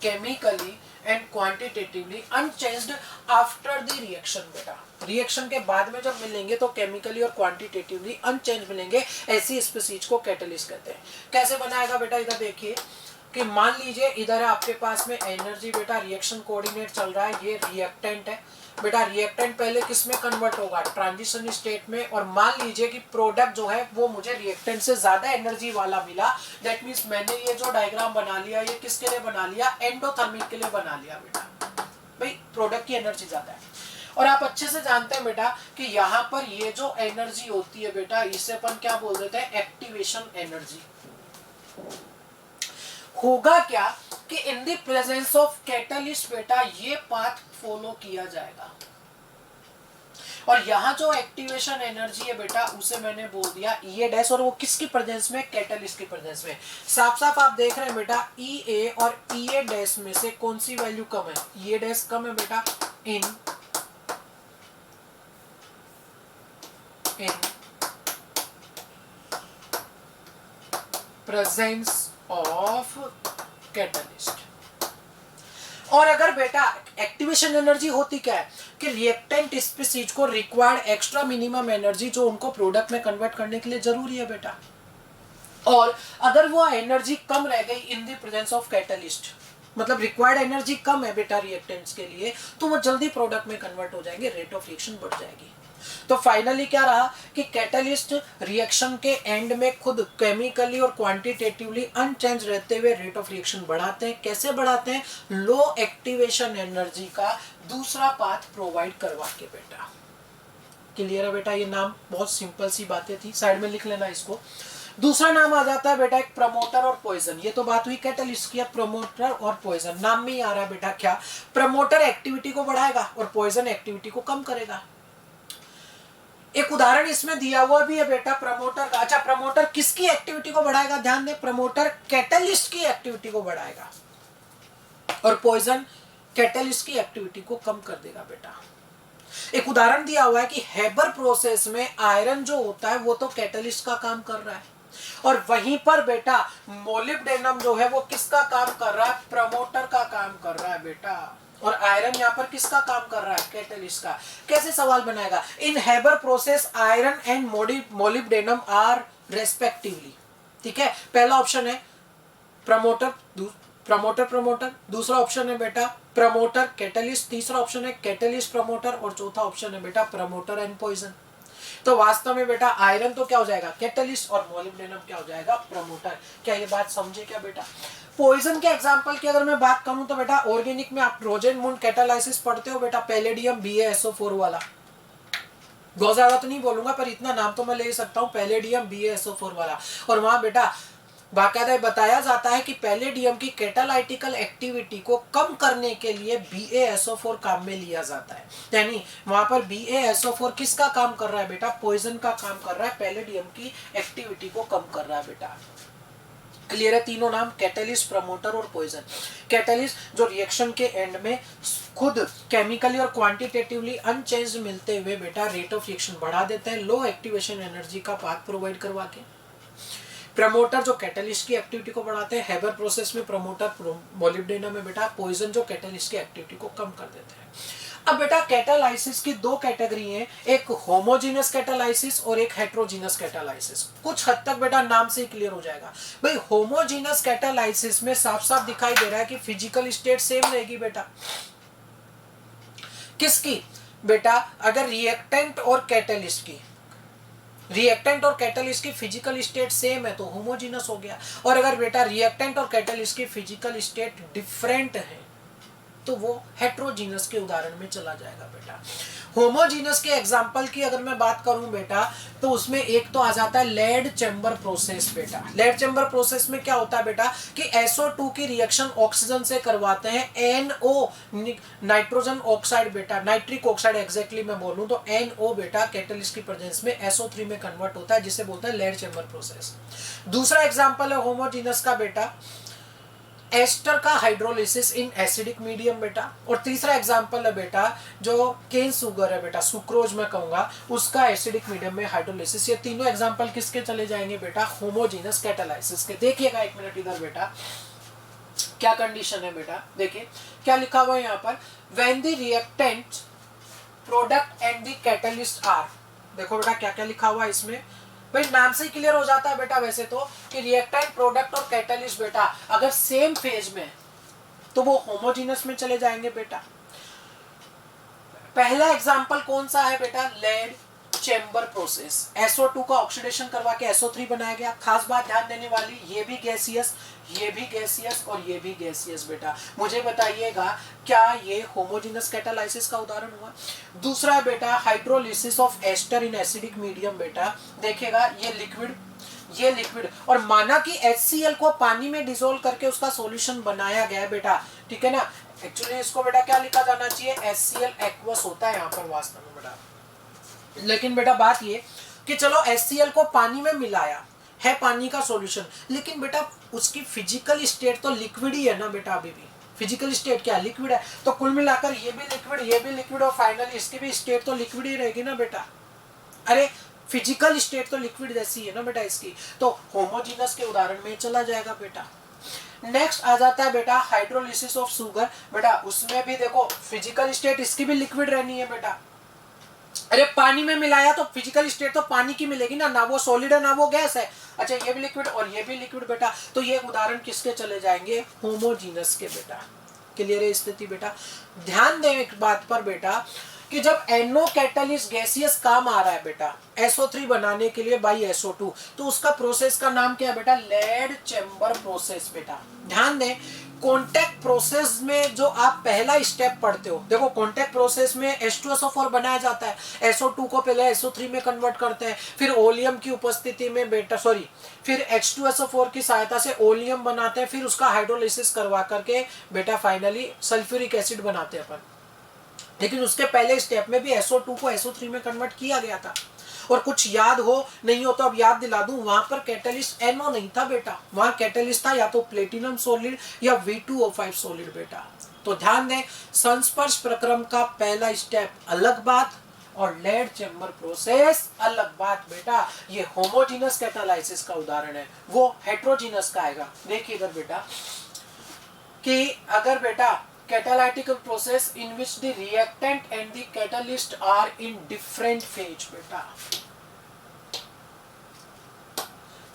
chemically and quantitatively unchanged after the reaction बेटा। रिएक्शन के बाद में जब मिलेंगे तो केमिकली और क्वांटिटेटिवली अनचेंज मिलेंगे, ऐसी स्पीसीज को कैटलिस्ट कहते हैं। कैसे बनाएगा बेटा, इधर देखिए कि मान लीजिए इधर आपके पास में एनर्जी बेटा, रिएक्शन कोऑर्डिनेट चल रहा है, ये रिएक्टेंट है बेटा। रिएक्टेंट पहले किस में कन्वर्ट होगा, ट्रांजिशन स्टेट में, और मान लीजिए कि प्रोडक्ट जो है वो मुझे रिएक्टेंट से ज्यादा एनर्जी वाला मिला। दैट मींस मैंने ये जो डायग्राम बना लिया ये किसके लिए बना लिया, एंडोथर्मिक के लिए बना लिया बेटा। भाई प्रोडक्ट की एनर्जी ज्यादा है और आप अच्छे से जानते हैं बेटा कि यहाँ पर ये जो एनर्जी होती है बेटा इसे अपन क्या बोल देते हैं, एक्टिवेशन एनर्जी। होगा क्या कि इन द प्रेजेंस ऑफ कैटलिस्ट बेटा ये पाथ फॉलो किया जाएगा और यहाँ जो एक्टिवेशन एनर्जी है बेटा उसे मैंने बोल दिया E डैश, और वो किसकी प्रेजेंस में, कैटलिस्ट की प्रेजेंस में। साफ साफ आप देख रहे हैं बेटा EA और EA डैश में से कौन सी वैल्यू कम है, EA डैश कम है बेटा इन प्रेजेंस ऑफ कैटलिस्ट। और अगर बेटा एक्टिवेशन एनर्जी होती क्या है कि रिएक्टेंट स्पीसीज को रिक्वायर्ड एक्स्ट्रा मिनिमम एनर्जी जो उनको प्रोडक्ट में कन्वर्ट करने के लिए जरूरी है बेटा, और अगर वो एनर्जी कम रह गई इन द प्रेजेंस ऑफ कैटलिस्ट, मतलब रिक्वायर्ड एनर्जी कम है बेटा रिएक्टेंट्स के लिए, तो वो जल्दी प्रोडक्ट में कन्वर्ट हो जाएंगे, रेट ऑफ रिएक्शन बढ़ जाएगी। तो फाइनली क्या रहा कि कैटलिस्ट रिएक्शन के एंड में खुद केमिकली और क्वांटिटेटिवली अनचेंज रहते हुए रेट ऑफ रिएक्शन बढ़ाते हैं। कैसे बढ़ाते हैं, लो एक्टिवेशन एनर्जी का दूसरा पाथ प्रोवाइड करवा के बेटा। क्लियर है बेटा, ये नाम बहुत सिंपल सी बातें थी, साइड में लिख लेना इसको। दूसरा नाम आ जाता है बेटा एक प्रमोटर और पॉइजन। ये तो बात हुई कैटलिस्ट की, प्रमोटर और पॉइजन नाम में ही आ रहा है बेटा क्या, प्रमोटर एक्टिविटी को बढ़ाएगा और पॉइजन एक्टिविटी को कम करेगा। एक उदाहरण इसमें दिया हुआ भी है बेटा प्रमोटर का। अच्छा, प्रमोटर किसकी एक्टिविटी को बढ़ाएगा, ध्यान दें, प्रमोटर कैटलिस्ट की एक्टिविटी को बढ़ाएगा और पॉइजन कैटलिस्ट की एक्टिविटी को कम कर देगा बेटा। एक उदाहरण दिया हुआ है कि हेबर प्रोसेस में आयरन जो होता है वो तो कैटलिस्ट का काम कर रहा है और वहीं पर बेटा मोलिब्डेनम जो है वो किसका काम कर रहा है, प्रमोटर का काम कर रहा है बेटा। और आयरन यहाँ पर किसका काम कर रहा है, कैटलिस्ट का। कैसे सवाल बनाएगा, in Haber process iron and molybdenum are respectively. ठीक है, पहला ऑप्शन है प्रमोटर, प्रमोटर प्रमोटर, दूसरा ऑप्शन है बेटा प्रमोटर कैटलिस्ट, तीसरा ऑप्शन है कैटलिस्ट प्रमोटर और चौथा ऑप्शन है बेटा प्रमोटर एंड पॉइजन। तो वास्तव में बेटा आयरन तो क्या हो जाएगा कैटलिस्ट और मोलिब्डेनम क्या हो जाएगा प्रमोटर। क्या ये बात समझे क्या बेटा। पॉइजन के एग्जांपल की अगर मैं बात करूं तो बेटा ऑर्गेनिक में आप रोजेनमुंड कैटालाइसिस पढ़ते हो बेटा, पैलेडियम BaSO4 वाला, बहुत ज्यादा तो नहीं बोलूंगा पर इतना नाम तो मैं ले सकता हूं, पैलेडियम BaSO4 वाला। और वहां बेटा बाकायदा बताया जाता है कि पैलेडियम की कैटालाइटिकल एक्टिविटी को कम करने के लिए BaSO4 काम में लिया जाता है। यानी वहां पर BaSO4 किसका काम कर रहा है बेटा, पॉइजन का काम कर रहा है, पैलेडियम की एक्टिविटी को कम कर रहा है बेटा। क्लियर है तीनों नाम, कैटलिस्ट प्रमोटर और पॉइजन। कैटलिस्ट जो रिएक्शन के एंड में खुद केमिकली और क्वांटिटेटिवली अनचेंज मिलते हुए बेटा रेट ऑफ रिएक्शन बढ़ा देते हैं लो एक्टिवेशन एनर्जी का पाथ प्रोवाइड करवा के। प्रमोटर जो कैटलिस्ट की एक्टिविटी को बढ़ाते हैं, हेबर प्रोसेस में प्रमोटर मोलिब्डेनम में बेटा, पॉइजन जो कैटलिस्ट की एक्टिविटी को कम कर देते हैं। अब बेटा कैटालाइसिस की दो कैटेगरी हैं, एक होमोजीनस कैटालाइसिस और एक हेट्रोजीनस कैटालाइसिस। कुछ हद तक बेटा नाम से ही क्लियर हो जाएगा भाई। होमोजीनस कैटालाइसिस में साफ साफ दिखाई दे रहा है कि फिजिकल स्टेट सेम रहेगी बेटा। किसकी बेटा, अगर रिएक्टेंट और कैटलिस्ट की, रिएक्टेंट और कैटलिस्ट की फिजिकल स्टेट सेम है तो होमोजीनस हो गया। और अगर बेटा रिएक्टेंट और कैटलिस्ट की फिजिकल स्टेट डिफरेंट है तो वो हेट्रोजीनस के उदाहरण में चला जाएगा बेटा। होमोजीनस के एग्जांपल की अगर मैं बात करूं बेटा तो उसमें एक तो आ जाता है लेड चैम्बर प्रोसेस बेटा। लेड चैम्बर प्रोसेस में क्या होता है बेटा कि SO2 की रिएक्शन ऑक्सीजन से करवाते हैं, NO नाइट्रोजन ऑक्साइड बेटा, नाइट्रिक ऑक्साइड एग्जैक्टली मैं बोलूं तो NO बेटा कैटलिस्ट की प्रेजेंस में SO3 में कन्वर्ट होता है, जिसे बोलते हैं लेड चैम्बर प्रोसेस। दूसरा एग्जांपल है होमोजीनस का बेटा एस्टर का हाइड्रोलिसिस इन एसिडिक मीडियम बेटा। और तीसरा एग्जांपल है बेटा जो केन सुगर है बेटा, सुक्रोज में कहूंगा, उसका एसिडिक मीडियम में हाइड्रोलिसिस। ये तीनों एग्जांपल किसके चले जाएंगे बेटा, होमोजीनस कैटालाइसिस के। देखिएगा एक मिनट इधर बेटा क्या कंडीशन है बेटा, देखिए क्या लिखा हुआ है यहाँ पर, when the reactant product and the catalyst are. देखो बेटा क्या क्या लिखा हुआ है इसमें, भाई नाम से ही क्लियर हो जाता है बेटा वैसे तो कि रिएक्टेंट प्रोडक्ट और कैटलिस्ट बेटा अगर सेम फेज में तो वो होमोजीनस में चले जाएंगे बेटा। पहला एग्जांपल कौन सा है बेटा, लेड चैम्बर प्रोसेस। SO2 का ऑक्सीडेशन करवा के SO3 बनाया गया। खास बात ध्यान देने वाली, ये भी गैसियस, ये भी गैसियस और ये भी गैसियस बेटा। मुझे बताइएगा क्या ये होमोजेनस कैटालाइसिस का उदाहरण हुआ। दूसरा है बेटा hydrolysis of ester in acidic medium बेटा। देखिएगा ये लिक्विड और माना कि HCl को पानी में डिसोल्व करके उसका सॉल्यूशन बनाया गया है बेटा, ठीक है ना। एक्चुअली इसको बेटा क्या लिखा जाना चाहिए, HCl एक्वस होता है यहाँ पर वास्तव में बेटा। लेकिन बेटा बात ये कि चलो HCl को पानी में मिलाया है, पानी का सॉल्यूशन, लेकिन बेटा उसकी फिजिकल स्टेट तो लिक्विड ही है ना बेटा। अभी भी फिजिकल स्टेट क्या लिक्विड है, तो कुल मिलाकर ये भी लिक्विड और फाइनली इसकी भी स्टेट तो लिक्विड ही रहेगी ना बेटा। अरे फिजिकल स्टेट तो लिक्विड जैसी है ना बेटा इसकी, तो होमोजीनस के उदाहरण में चला जाएगा बेटा। नेक्स्ट आ जाता है बेटा हाइड्रोलिसिस ऑफ शुगर बेटा। उसमें भी देखो फिजिकल स्टेट इसकी भी लिक्विड रहनी है बेटा। अरे पानी में मिलाया तो फिजिकल स्टेट तो पानी की मिलेगी ना वो सॉलिड है ना वो गैस है। अच्छा ये भी लिक्विड और ये भी लिक्विड बेटा, तो ये उदाहरण किसके चले जाएंगे, होमोजीनस के बेटा। क्लियर है स्थिति बेटा। ध्यान दें एक बात पर बेटा कि जब NO कैटलिस्ट गैसियस काम आ रहा है बेटा SO3 बनाने के लिए बाई SO2, तो उसका प्रोसेस का नाम क्या है बेटा, लेड चैम्बर प्रोसेस बेटा। ध्यान दें कॉन्टैक्ट प्रोसेस में जो आप पहला स्टेप पढ़ते हो, देखो कॉन्टैक्ट प्रोसेस में H2SO4 बनाया जाता है, SO2 को पहले SO3 में कन्वर्ट करते हैं, फिर ओलियम की उपस्थिति में बेटा फिर H2SO4 की सहायता से ओलियम बनाते हैं, फिर उसका हाइड्रोलिसिस करवा करके बेटा फाइनली सल्फ्यूरिक एसिड बनाते हैं अपन। लेकिन उसके पहले स्टेप में भी SO2 को SO3 में कन्वर्ट किया गया था। और कुछ याद हो नहीं हो तो अब याद दिला दूं, वहां पर कैटलिस्ट NO नहीं था बेटा, वहां कैटलिस्ट था या तो प्लेटिनम सॉलिड या V2O5 सॉलिड बेटा। तो ध्यान दें संस्पर्श प्रक्रम का पहला स्टेप अलग बात और लेड चैम्बर प्रोसेस अलग बात बेटा। ये होमोजीनस कैटालाइसिस का उदाहरण है, वो हेट्रोजीनस का आएगा। देखिए इधर बेटा कि अगर बेटा catalytic process in which the reactant and the catalyst are in different phase बेटा।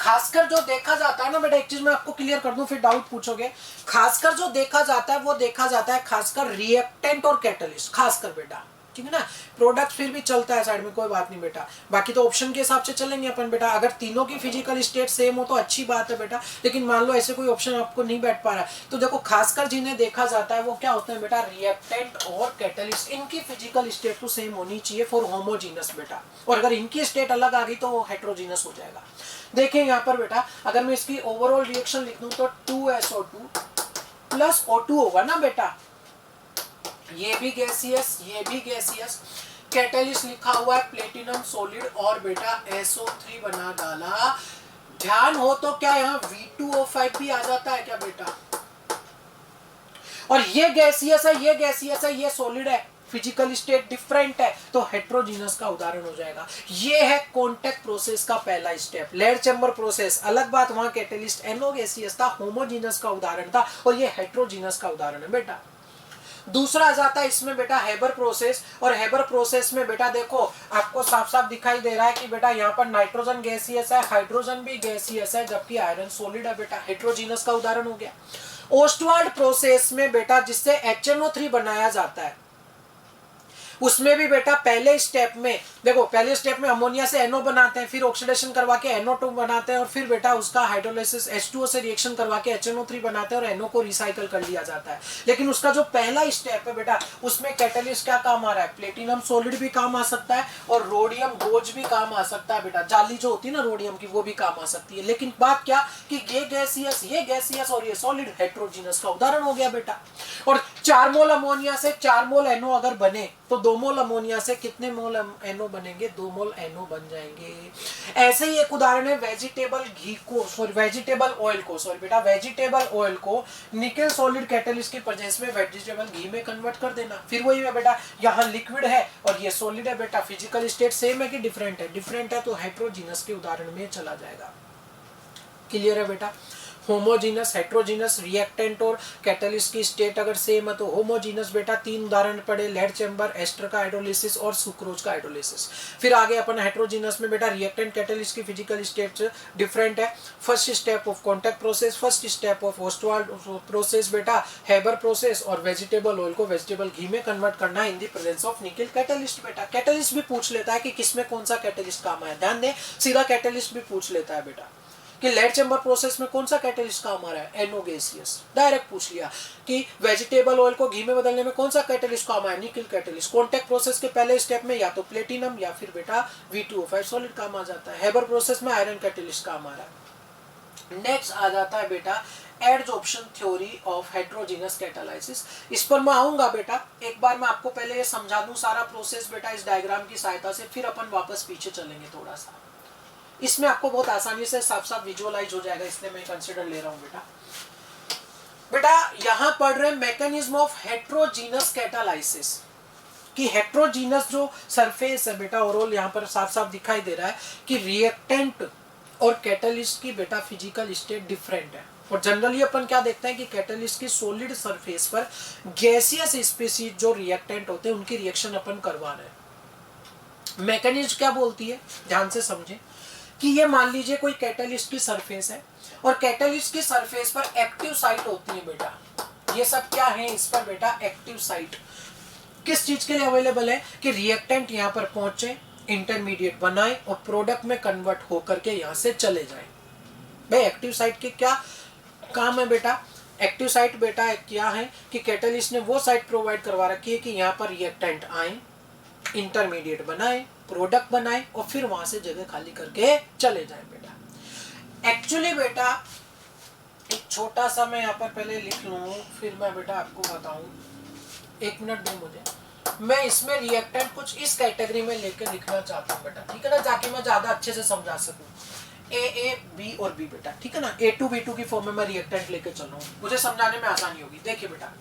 खासकर जो देखा जाता है ना बेटा, एक चीज मैं आपको क्लियर कर दूं फिर डाउट पूछोगे, खासकर जो देखा जाता है वो देखा जाता है खासकर रिएक्टेंट और कैटलिस्ट, खासकर बेटा, ठीक है ना। प्रोडक्ट फिर भी चलता है साइड में, कोई बात नहीं बेटा, बाकी तो ऑप्शन के हिसाब से चलेंगे अपन बेटा। अगर तीनों की फिजिकल स्टेट सेम हो तो अच्छी बात है बेटा, लेकिन मान लो ऐसे कोई ऑप्शन आपको नहीं बैठ पा रहा है, तो देखो खासकर जिन्हें देखा जाता है वो क्या होते हैं बेटा, रिएक्टेंट और कैटलिस्ट। इनकी फिजिकल स्टेट तो सेम होनी चाहिए फॉर होमोजीनस बेटा, और अगर इनकी स्टेट अलग आ गई तो वो हेट्रोजीनस हो जाएगा। देखिए यहाँ पर बेटा, अगर मैं इसकी ओवरऑल रिएक्शन लिख दूं तो 2SO2 प्लस O2 होगा ना बेटा, ये भी गैसियस, ये भी गैसियस। कैटलिस्ट लिखा हुआ है प्लेटिनम सॉलिड और बेटा SO3 बना डाला। ध्यान हो तो क्या यहाँ V2O5 भी आ जाता है क्या बेटा, और ये गैसियस है, ये गैसियस है, ये सॉलिड है, फिजिकल स्टेट डिफरेंट है, तो हेट्रोजीनस का उदाहरण हो जाएगा। ये है कॉन्टैक्ट प्रोसेस का पहला स्टेप, लेड चैम्बर प्रोसेस। अलग बात, वहां कैटलिस्ट NO गैसियस था, होमोजीनस का उदाहरण था, और ये हेट्रोजीनस का उदाहरण है बेटा। दूसरा आ जाता है इसमें बेटा हेबर प्रोसेस, और हेबर प्रोसेस में बेटा देखो आपको साफ साफ दिखाई दे रहा है कि बेटा यहाँ पर नाइट्रोजन गैसियस है, हाइड्रोजन भी गैसियस है, जबकि आयरन सॉलिड है बेटा, हेट्रोजीनस का उदाहरण हो गया। ओस्टवाल्ड प्रोसेस में बेटा जिससे HNO3 बनाया जाता है, उसमें भी बेटा पहले स्टेप में देखो, पहले स्टेप में अमोनिया से NO बनाते हैं, फिर ऑक्सीडेशन करवा के NO2 बनाते हैं, और फिर बेटा उसका हाइड्रोलाइसिस H2O से रिएक्शन करवा के HNO3 बनाते हैं और NO को रिसाइकल कर लिया जाता है। लेकिन उसका जो पहला स्टेप है बेटा, उसमें कैटलिस्ट क्या काम आ रहा है, प्लेटिनम सॉलिड भी काम आ सकता है और रोडियम गोज भी काम आ सकता है बेटा, जाली जो होती है ना रोडियम की, वो भी काम आ सकती है। लेकिन बात क्या कि ये गैसियस और ये सॉलिड, हेट्रोजीनस का उदाहरण हो गया बेटा। और 4 मोल अमोनिया से 4 मोल NO अगर बने तो 2 मोल अमोनिया से कितने मोल NO बनेंगे, 2 मोल NO बन जाएंगे। ऐसे ही एक उदाहरण है वेजिटेबल घी को, सॉरी वेजिटेबल ऑयल को, सॉरी बेटा वेजिटेबल ऑयल को निकल सॉलिड कैटलिस्ट की प्रेजेंस में वेजिटेबल घी में कन्वर्ट कर देना। फिर वही है बेटा, यहाँ लिक्विड है और ये सॉलिड है बेटा, फिजिकल स्टेट सेम है कि डिफरेंट है, डिफरेंट है तो हेट्रोजीनस के उदाहरण में चला जाएगा। क्लियर है बेटा। होमोजीनस, हेट्रोजीनस, रिएक्टेंट और कैटलिस्ट की स्टेट अगर सेम है तो होमोजीनस बेटा। 3 उदाहरण पड़े, लेड चैम्बर, एस्टर का हाइड्रोलिसिस और सुक्रोज का हाइड्रोलिसिस। फिर आगे अपन हेट्रोजीनस में बेटा रिएक्टेंट कैटलिस्ट की फिजिकल स्टेट डिफरेंट है। First step of contact process, first step of Ostwald process बेटा, हेबर प्रोसेस, और वेजिटेबल ऑयल को वेजिटेबल घी में कन्वर्ट करना इन the presence of nickel catalyst बेटा। कैटलिस्ट भी पूछ लेता है कि किसमें कौन सा कैटलिस्ट काम आया, ध्यान दें, सीधा कैटलिस्ट भी पूछ लेता है बेटा कि लेड चैम्बर प्रोसेस में कौन सा कैटलिस्ट काम आ रहा है, NO गैसियस, डायरेक्ट पूछ लिया। कि वेजिटेबल ऑयल को घी में बदलने में कौन सा कैटलिस्ट काम आया, निकल कैटलिस्ट। कॉन्टैक्ट प्रोसेस के पहले स्टेप में या तो प्लेटिनम या फिर बेटा V2O5 सॉलिड काम आ जाता है। हेबर प्रोसेस में आयरन कैटलिस्ट काम आ रहा है। नेक्स्ट आ जाता है बेटा adsorption theory of heterogeneous catalysis. इस पर मैं आऊंगा बेटा, एक बार मैं आपको पहले ये समझा दूं सारा प्रोसेस बेटा इस डायग्राम की सहायता से, फिर अपन वापस पीछे चलेंगे थोड़ा सा। इसमें आपको बहुत आसानी से साफ साफ विजुअलाइज हो जाएगा, इसलिए मैं कंसीडर ले रहा हूं बेटा। बेटा यहां पढ़ रहे मैकेनिज्म ऑफ हेट्रोजीनस कैटालाइसिस, कि हेट्रोजीनस जो सरफेस है बेटा ओवरऑल यहां पर साफ साफ दिखाई दे रहा है कि रिएक्टेंट और कैटलिस्ट की बेटा फिजिकल स्टेट डिफरेंट है। और जनरली अपन क्या देखते हैं कि कैटलिस्ट की सॉलिड सरफेस पर गैसियस स्पीसीज जो रिएक्टेंट होते हैं उनकी रिएक्शन अपन करवा रहे हैं। मैकेनिज्म क्या बोलती है, ध्यान से समझें कि ये मान लीजिए कोई कैटलिस्ट की सरफेस है और कैटलिस्ट की सरफेस पर एक्टिव साइट होती है बेटा। ये सब क्या है इस पर बेटा, एक्टिव साइट किस चीज के लिए अवेलेबल है कि रिएक्टेंट यहाँ पर पहुंचे, इंटरमीडिएट बनाए और प्रोडक्ट में कन्वर्ट होकर के यहाँ से चले जाए। भाई एक्टिव साइट के क्या काम है बेटा, एक्टिव साइट बेटा क्या है कि कैटलिस्ट ने वो साइट प्रोवाइड करवा रखी है कि यहाँ पर रिएक्टेंट आए, इंटरमीडिएट बनाए, प्रोडक्ट बनाए और फिर वहां से जगह खाली करके चले जाए बेटा। एक्चुअली बेटा एक छोटा सा मैं यहाँ पर पहले लिख लूं, फिर मैं बेटा आपको बताऊं, 1 मिनट दो मुझे। मैं इसमें रिएक्टेंट कुछ इस कैटेगरी में लेकर लिखना चाहता हूँ बेटा, ठीक है ना, ताकि मैं ज्यादा अच्छे से समझा सकूं। A, B और B बेटा, ठीक है ना, A2 B2 की फॉर्म में मैं रिएक्टेंट लेकर चल रहा हूँ, मुझे समझाने में आसानी होगी। देखिए बेटा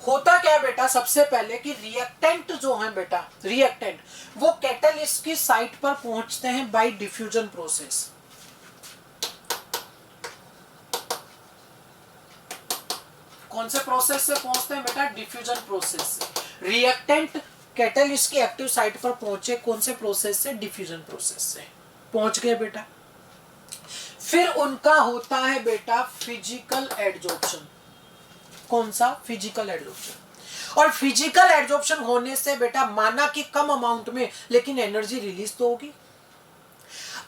होता क्या है बेटा, सबसे पहले कि रिएक्टेंट जो है बेटा, रिएक्टेंट वो कैटलिस्ट की साइट पर पहुंचते हैं बाय डिफ्यूजन प्रोसेस। कौन से प्रोसेस से पहुंचते हैं बेटा, डिफ्यूजन प्रोसेस से। रिएक्टेंट कैटलिस्ट की एक्टिव साइट पर पहुंचे कौन से प्रोसेस से, डिफ्यूजन प्रोसेस से पहुंच गए बेटा। फिर उनका होता है बेटा फिजिकल एड्जॉर्प्शन। कौन सा? Physical adsorption. और फिजिकल एड्जॉर्प्शन होने से बेटा माना कि कम अमाउंट में, लेकिन एनर्जी रिलीज तो होगी।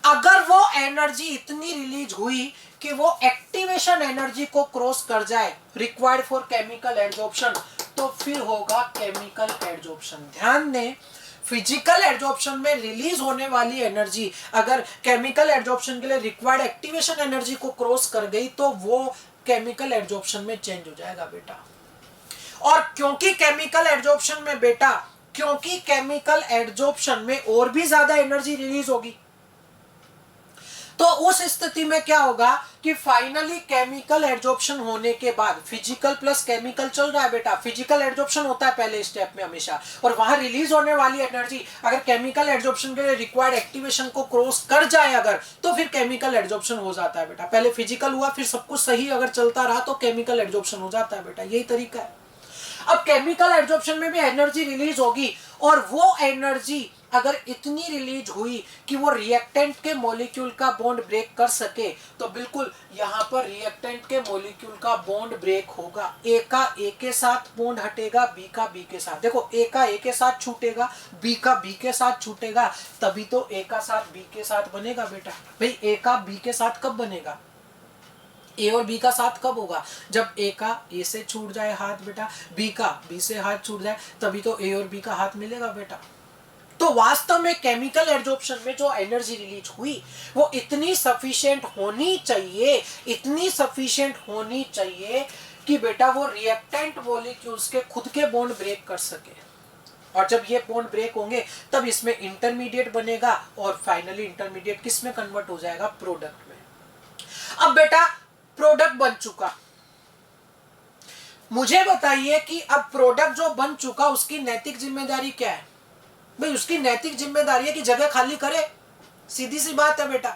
अगर वो एनर्जी इतनी रिलीज हुई कि वो एक्टिवेशन एनर्जी को क्रॉस कर जाए, रिक्वायर्ड फॉर केमिकल एड्जॉर्प्शन, तो फिर होगा केमिकल एड्जॉर्प्शन। ध्यान दें, फिजिकल एड्जॉर्प्शन में रिलीज होने वाली एनर्जी अगर केमिकल एड्जॉर्प्शन के लिए रिक्वायर्ड एक्टिवेशन एनर्जी को क्रॉस कर गई तो वो केमिकल एड्जॉर्प्शन में चेंज हो जाएगा बेटा। और क्योंकि केमिकल एड्जॉर्प्शन में बेटा, क्योंकि केमिकल एड्जॉर्प्शन में और भी ज्यादा एनर्जी रिलीज होगी, तो उस स्थिति में क्या होगा कि फाइनली केमिकल एड्जॉर्प्शन होने के बाद, फिजिकल प्लस केमिकल चल रहा है बेटा, फिजिकल एड्जॉर्प्शन होता है पहले स्टेप में हमेशा, और वहां रिलीज होने वाली एनर्जी अगर केमिकल एड्जॉर्प्शन के लिए रिक्वायर्ड एक्टिवेशन को क्रॉस कर जाए अगर, तो फिर केमिकल एड्जॉर्प्शन हो जाता है बेटा। पहले फिजिकल हुआ, फिर सब कुछ सही अगर चलता रहा तो केमिकल एड्जॉर्प्शन हो जाता है बेटा, यही तरीका है। अब केमिकल एड्जॉर्प्शन में भी एनर्जी रिलीज होगी, और वो एनर्जी अगर इतनी रिलीज हुई कि वो रिएक्टेंट के मॉलिक्यूल का बॉन्ड ब्रेक कर सके, तो बिल्कुल यहां पर रिएक्टेंट के मॉलिक्यूल का बॉन्ड ब्रेक होगा। ए का ए के साथ बॉन्ड हटेगा, बी का बी के साथ, देखो ए का ए के साथ छूटेगा, बी का बी के साथ छूटेगा, तभी तो ए का साथ बी के साथ बनेगा बेटा। भाई ए का बी के साथ कब बनेगा? ए और बी का साथ कब होगा? जब ए का ए से छूट जाए हाथ बेटा, बी का बी से हाथ छूट जाए, तभी तो ए और बी का हाथ मिलेगा बेटा। तो वास्तव में केमिकल एड्जॉर्प्शन में जो एनर्जी रिलीज हुई वो इतनी सफिशिएंट होनी चाहिए, इतनी सफिशिएंट होनी चाहिए कि बेटा वो रिएक्टेंट मॉलिक्यूल्स के खुद के बॉन्ड ब्रेक कर सके। और जब ये बॉन्ड ब्रेक होंगे तब इसमें इंटरमीडिएट बनेगा, और फाइनली इंटरमीडिएट किस में कन्वर्ट हो जाएगा? प्रोडक्ट में। अब बेटा प्रोडक्ट बन चुका, मुझे बताइए कि अब प्रोडक्ट जो बन चुका उसकी नैतिक जिम्मेदारी क्या है? भाई उसकी नैतिक जिम्मेदारी है कि जगह खाली करे, सीधी सी बात है बेटा।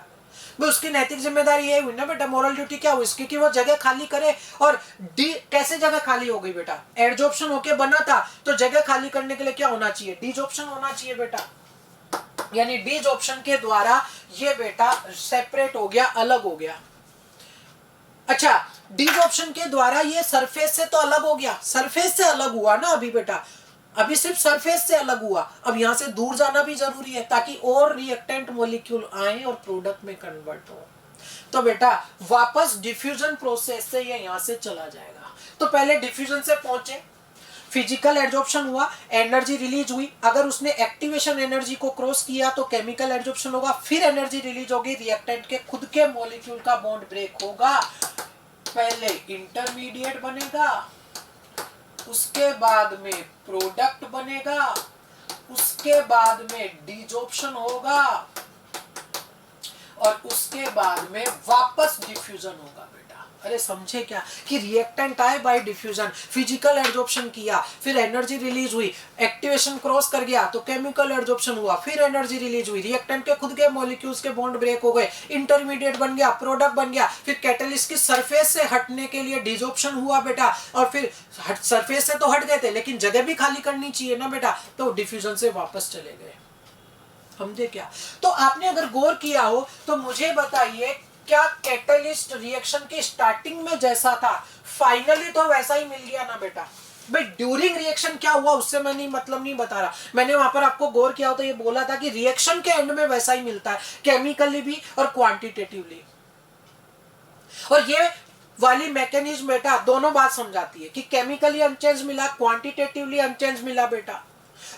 भाई उसकी नैतिक जिम्मेदारी ये हुई ना बेटा, मोरल ड्यूटी क्या हुई इसकी कि वो जगह खाली करे। और डी कैसे जगह खाली हो गई बेटा? एड्जॉर्प्शन होके बना था, तो जगह खाली करने के लिए क्या होना चाहिए? डीजॉर्प्शन होना चाहिए बेटा। यानी डीजॉर्प्शन के द्वारा ये बेटा सेपरेट हो गया, अलग हो गया। अच्छा, डीजॉर्प्शन के द्वारा ये सरफेस से तो अलग हो गया, सरफेस से अलग हुआ ना अभी बेटा, अभी सिर्फ सरफेस से अलग हुआ। अब यहां से दूर जाना भी जरूरी है ताकि और रिएक्टेंट मॉलिक्यूल आए और प्रोडक्ट में कन्वर्ट हो। तो बेटा वापस डिफ्यूजन प्रोसेस से ये यहां से चला जाएगा। तो पहले डिफ्यूजन से पहुंचे, फिजिकल एड्जॉर्प्शन हुआ, एनर्जी रिलीज हुई, अगर उसने एक्टिवेशन एनर्जी को क्रॉस किया तो केमिकल एड्जॉर्प्शन होगा, फिर एनर्जी रिलीज होगी, रिएक्टेंट के खुद के मॉलिक्यूल का बॉन्ड ब्रेक होगा, पहले इंटरमीडिएट बनेगा, उसके बाद में प्रोडक्ट बनेगा, उसके बाद में डिजॉर्प्शन होगा, और उसके बाद में वापस डिफ्यूजन होगा बेटा। अरे समझे क्या कि रिएक्टेंट आए बाय डिफ्यूजन, फिजिकल एड्जॉर्प्शन किया, फिर एनर्जी रिलीज हुई, एक्टिवेशन क्रॉस कर गया तो केमिकल एड्जॉर्प्शन हुआ, फिर एनर्जी रिलीज हुई, रिएक्टेंट के खुद के मॉलिक्यूल्स के बॉन्ड ब्रेक हो गए, इंटरमीडिएट बन गया, प्रोडक्ट बन गया, फिर कैटलिस्ट की सरफेस से हटने के लिए डिजॉर्प्शन हुआ बेटा, और फिर सरफेस से तो हट गए थे लेकिन जगह भी खाली करनी चाहिए ना बेटा, तो डिफ्यूजन से वापस चले गए। समझे क्या? तो आपने अगर गौर किया हो तो मुझे बताइए, क्या कैटलिस्ट रिएक्शन की स्टार्टिंग में जैसा था फाइनली तो वैसा ही मिल गया ना बेटा? भाई ड्यूरिंग रिएक्शन क्या हुआ उससे मैं नहीं बता रहा, मैंने वहां पर आपको गौर किया हो तो ये बोला था कि रिएक्शन के एंड में वैसा ही मिलता है, केमिकली भी और क्वांटिटेटिवली। और ये वाली मैकेनिज्म बेटा दोनों बात समझाती है कि केमिकली अनचेंज मिला, क्वांटिटेटिवली अनचेंज मिला बेटा,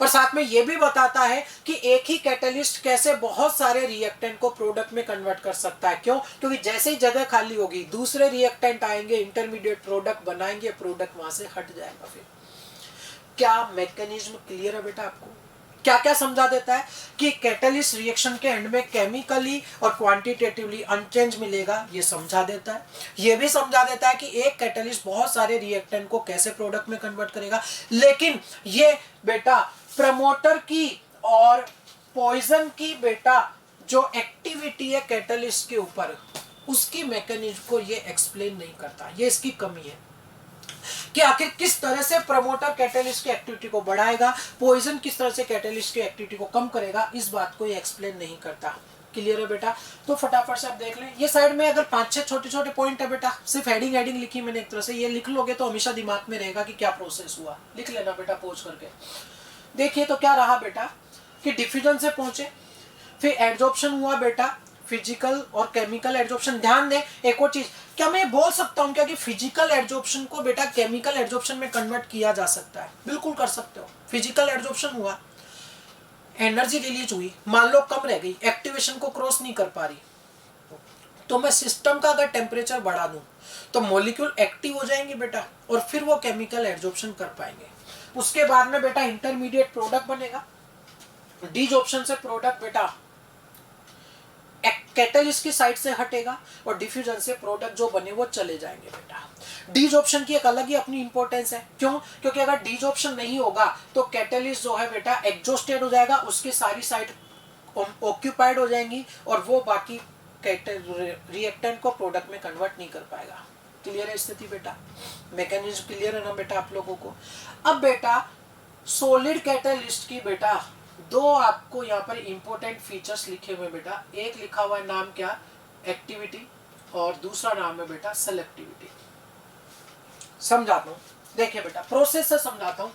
और साथ में यह भी बताता है कि एक ही कैटलिस्ट कैसे बहुत सारे रिएक्टेंट को प्रोडक्ट में कन्वर्ट कर सकता है। क्यों? क्योंकि जैसे ही जगह खाली होगी दूसरे रिएक्टेंट आएंगे, इंटरमीडिएट प्रोडक्ट बनाएंगे, प्रोडक्ट वहां से हट जाएगा। फिर क्या मैकेनिज्म क्लियर है बेटा आपको? क्या क्या समझा देता है कि कैटलिस्ट रिएक्शन के एंड में केमिकली और क्वांटिटेटिवली अनचेंज मिलेगा, ये समझा देता है। ये भी समझा देता है कि एक कैटलिस्ट बहुत सारे रिएक्टेंट को कैसे प्रोडक्ट में कन्वर्ट करेगा, लेकिन ये बेटा प्रमोटर की और पॉइजन की बेटा जो एक्टिविटी है कैटलिस्ट के ऊपर, उसकी मैकेनिज्म को ये एक्सप्लेन नहीं करता। ये इसकी कमी है कि आखिर किस तरह से प्रमोटर कैटलिस्ट की एक्टिविटी को बढ़ाएगा, पॉइजन किस तरह से कैटलिस्ट की एक्टिविटी को कम करेगा, इस बात को ये एक्सप्लेन नहीं करता। क्लियर है बेटा? तो फटाफट से आप देख लें, ये साइड में अगर 5-6 छोटे छोटे पॉइंट है बेटा, सिर्फ हेडिंग लिखी मैंने एक तरह से, ये लिख लोगे तो हमेशा दिमाग में रहेगा कि क्या प्रोसेस हुआ। लिख लेना बेटा पॉज करके। देखिए तो क्या रहा बेटा कि डिफ्यूजन से पहुंचे, फिर एड्जॉर्प्शन हुआ बेटा, फिजिकल और केमिकल एड्जॉर्प्शन। ध्यान दें एक और चीज, क्या मैं बोल सकता हूं क्या कि फिजिकल एड्जॉर्प्शन को बेटा केमिकल एड्जॉर्प्शन में कन्वर्ट किया जा सकता है? बिल्कुल कर सकते हो। फिजिकल एड्जॉर्प्शन हुआ, एनर्जी रिलीज हुई, मान लो कम रह गई, एक्टिवेशन को क्रॉस नहीं कर पा रही, तो मैं सिस्टम का अगर टेम्परेचर बढ़ा दूं तो मॉलिक्यूल एक्टिव हो जाएंगे बेटा, और फिर वो केमिकल एड्जॉर्प्शन कर पाएंगे। उसके बाद में बेटा इंटरमीडिएट प्रोडक्ट बनेगा। डिजॉर्प्शन से प्रोडक्ट बेटा कैटलिस्ट की साइड से हटेगा, और डिफ्यूजन से प्रोडक्ट जो बने वो चले जाएंगे बेटा। डिजॉर्प्शन की एक अलग ही अपनी इंपॉर्टेंस है। क्यों? क्योंकि अगर डिजॉर्प्शन नहीं होगा तो कैटलिस्ट जो है बेटा एग्जॉस्टेड हो जाएगा, उसकी सारी साइड ऑक्यूपाइड हो जाएंगी, और वो बाकी रिएक्टेंट को प्रोडक्ट में कन्वर्ट नहीं कर पाएगा। क्लियर है स्थिति बेटा? मैकेनिज्म क्लियर है ना बेटा आप लोगों को? अब बेटा सॉलिड कैटलिस्ट की बेटा दो आपको यहाँ पर इंपॉर्टेंट फीचर्स लिखे हुए बेटा। एक लिखा हुआ है नाम क्या? एक्टिविटी, और दूसरा नाम है बेटा सेलेक्टिविटी। समझाता हूँ, देखिए बेटा प्रोसेस से समझाता हूँ,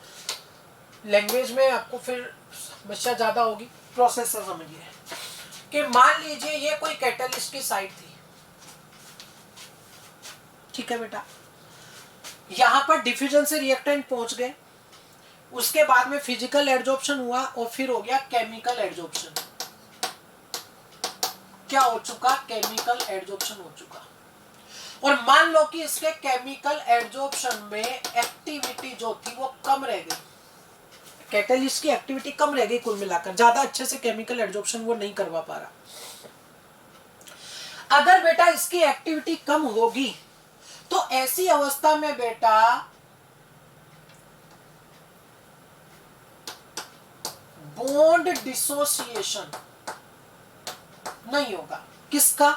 लैंग्वेज में आपको फिर समस्या ज्यादा होगी। प्रोसेस से समझिए कि मान लीजिए ये कोई कैटलिस्ट की साइट थी, ठीक है बेटा, यहां पर डिफ्यूजन से रिएक्टेंट पहुंच गए, उसके बाद में फिजिकल एड्जॉर्प्शन हुआ, और फिर हो गया केमिकल एड्जॉर्प्शन। क्या हो चुका? केमिकल एड्जॉर्प्शन हो चुका। और मान लो कि इसके केमिकल एड्जॉर्प्शन में एक्टिविटी जो थी वो कम रह गई, कैटलिस्ट की एक्टिविटी कम रह गई, कुल मिलाकर ज्यादा अच्छे से केमिकल एड्जॉर्प्शन वो नहीं करवा पा रहा। अगर बेटा इसकी एक्टिविटी कम होगी तो ऐसी अवस्था में बेटा बॉन्ड डिसोसिएशन नहीं होगा। किसका?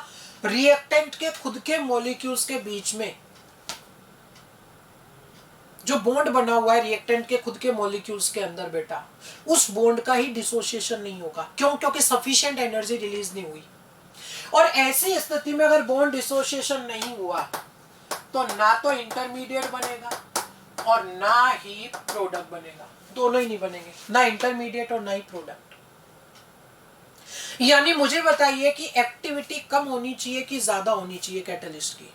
रिएक्टेंट के खुद के मॉलिक्यूल्स के बीच में जो बॉन्ड बना हुआ है रिएक्टेंट के खुद के मॉलिक्यूल्स के अंदर बेटा, उस बॉन्ड का ही डिसोसिएशन नहीं होगा। क्यों? क्योंकि सफिशिएंट एनर्जी रिलीज नहीं हुई। और ऐसी स्थिति में अगर बॉन्ड डिसोसिएशन नहीं हुआ तो ना तो इंटरमीडिएट बनेगा और ना ही प्रोडक्ट बनेगा। दोनों ही नहीं बनेंगे, ना इंटरमीडिएट और ना ही प्रोडक्ट। यानी मुझे बताइए कि एक्टिविटी कम होनी चाहिए कि ज्यादा होनी चाहिए कैटलिस्ट की?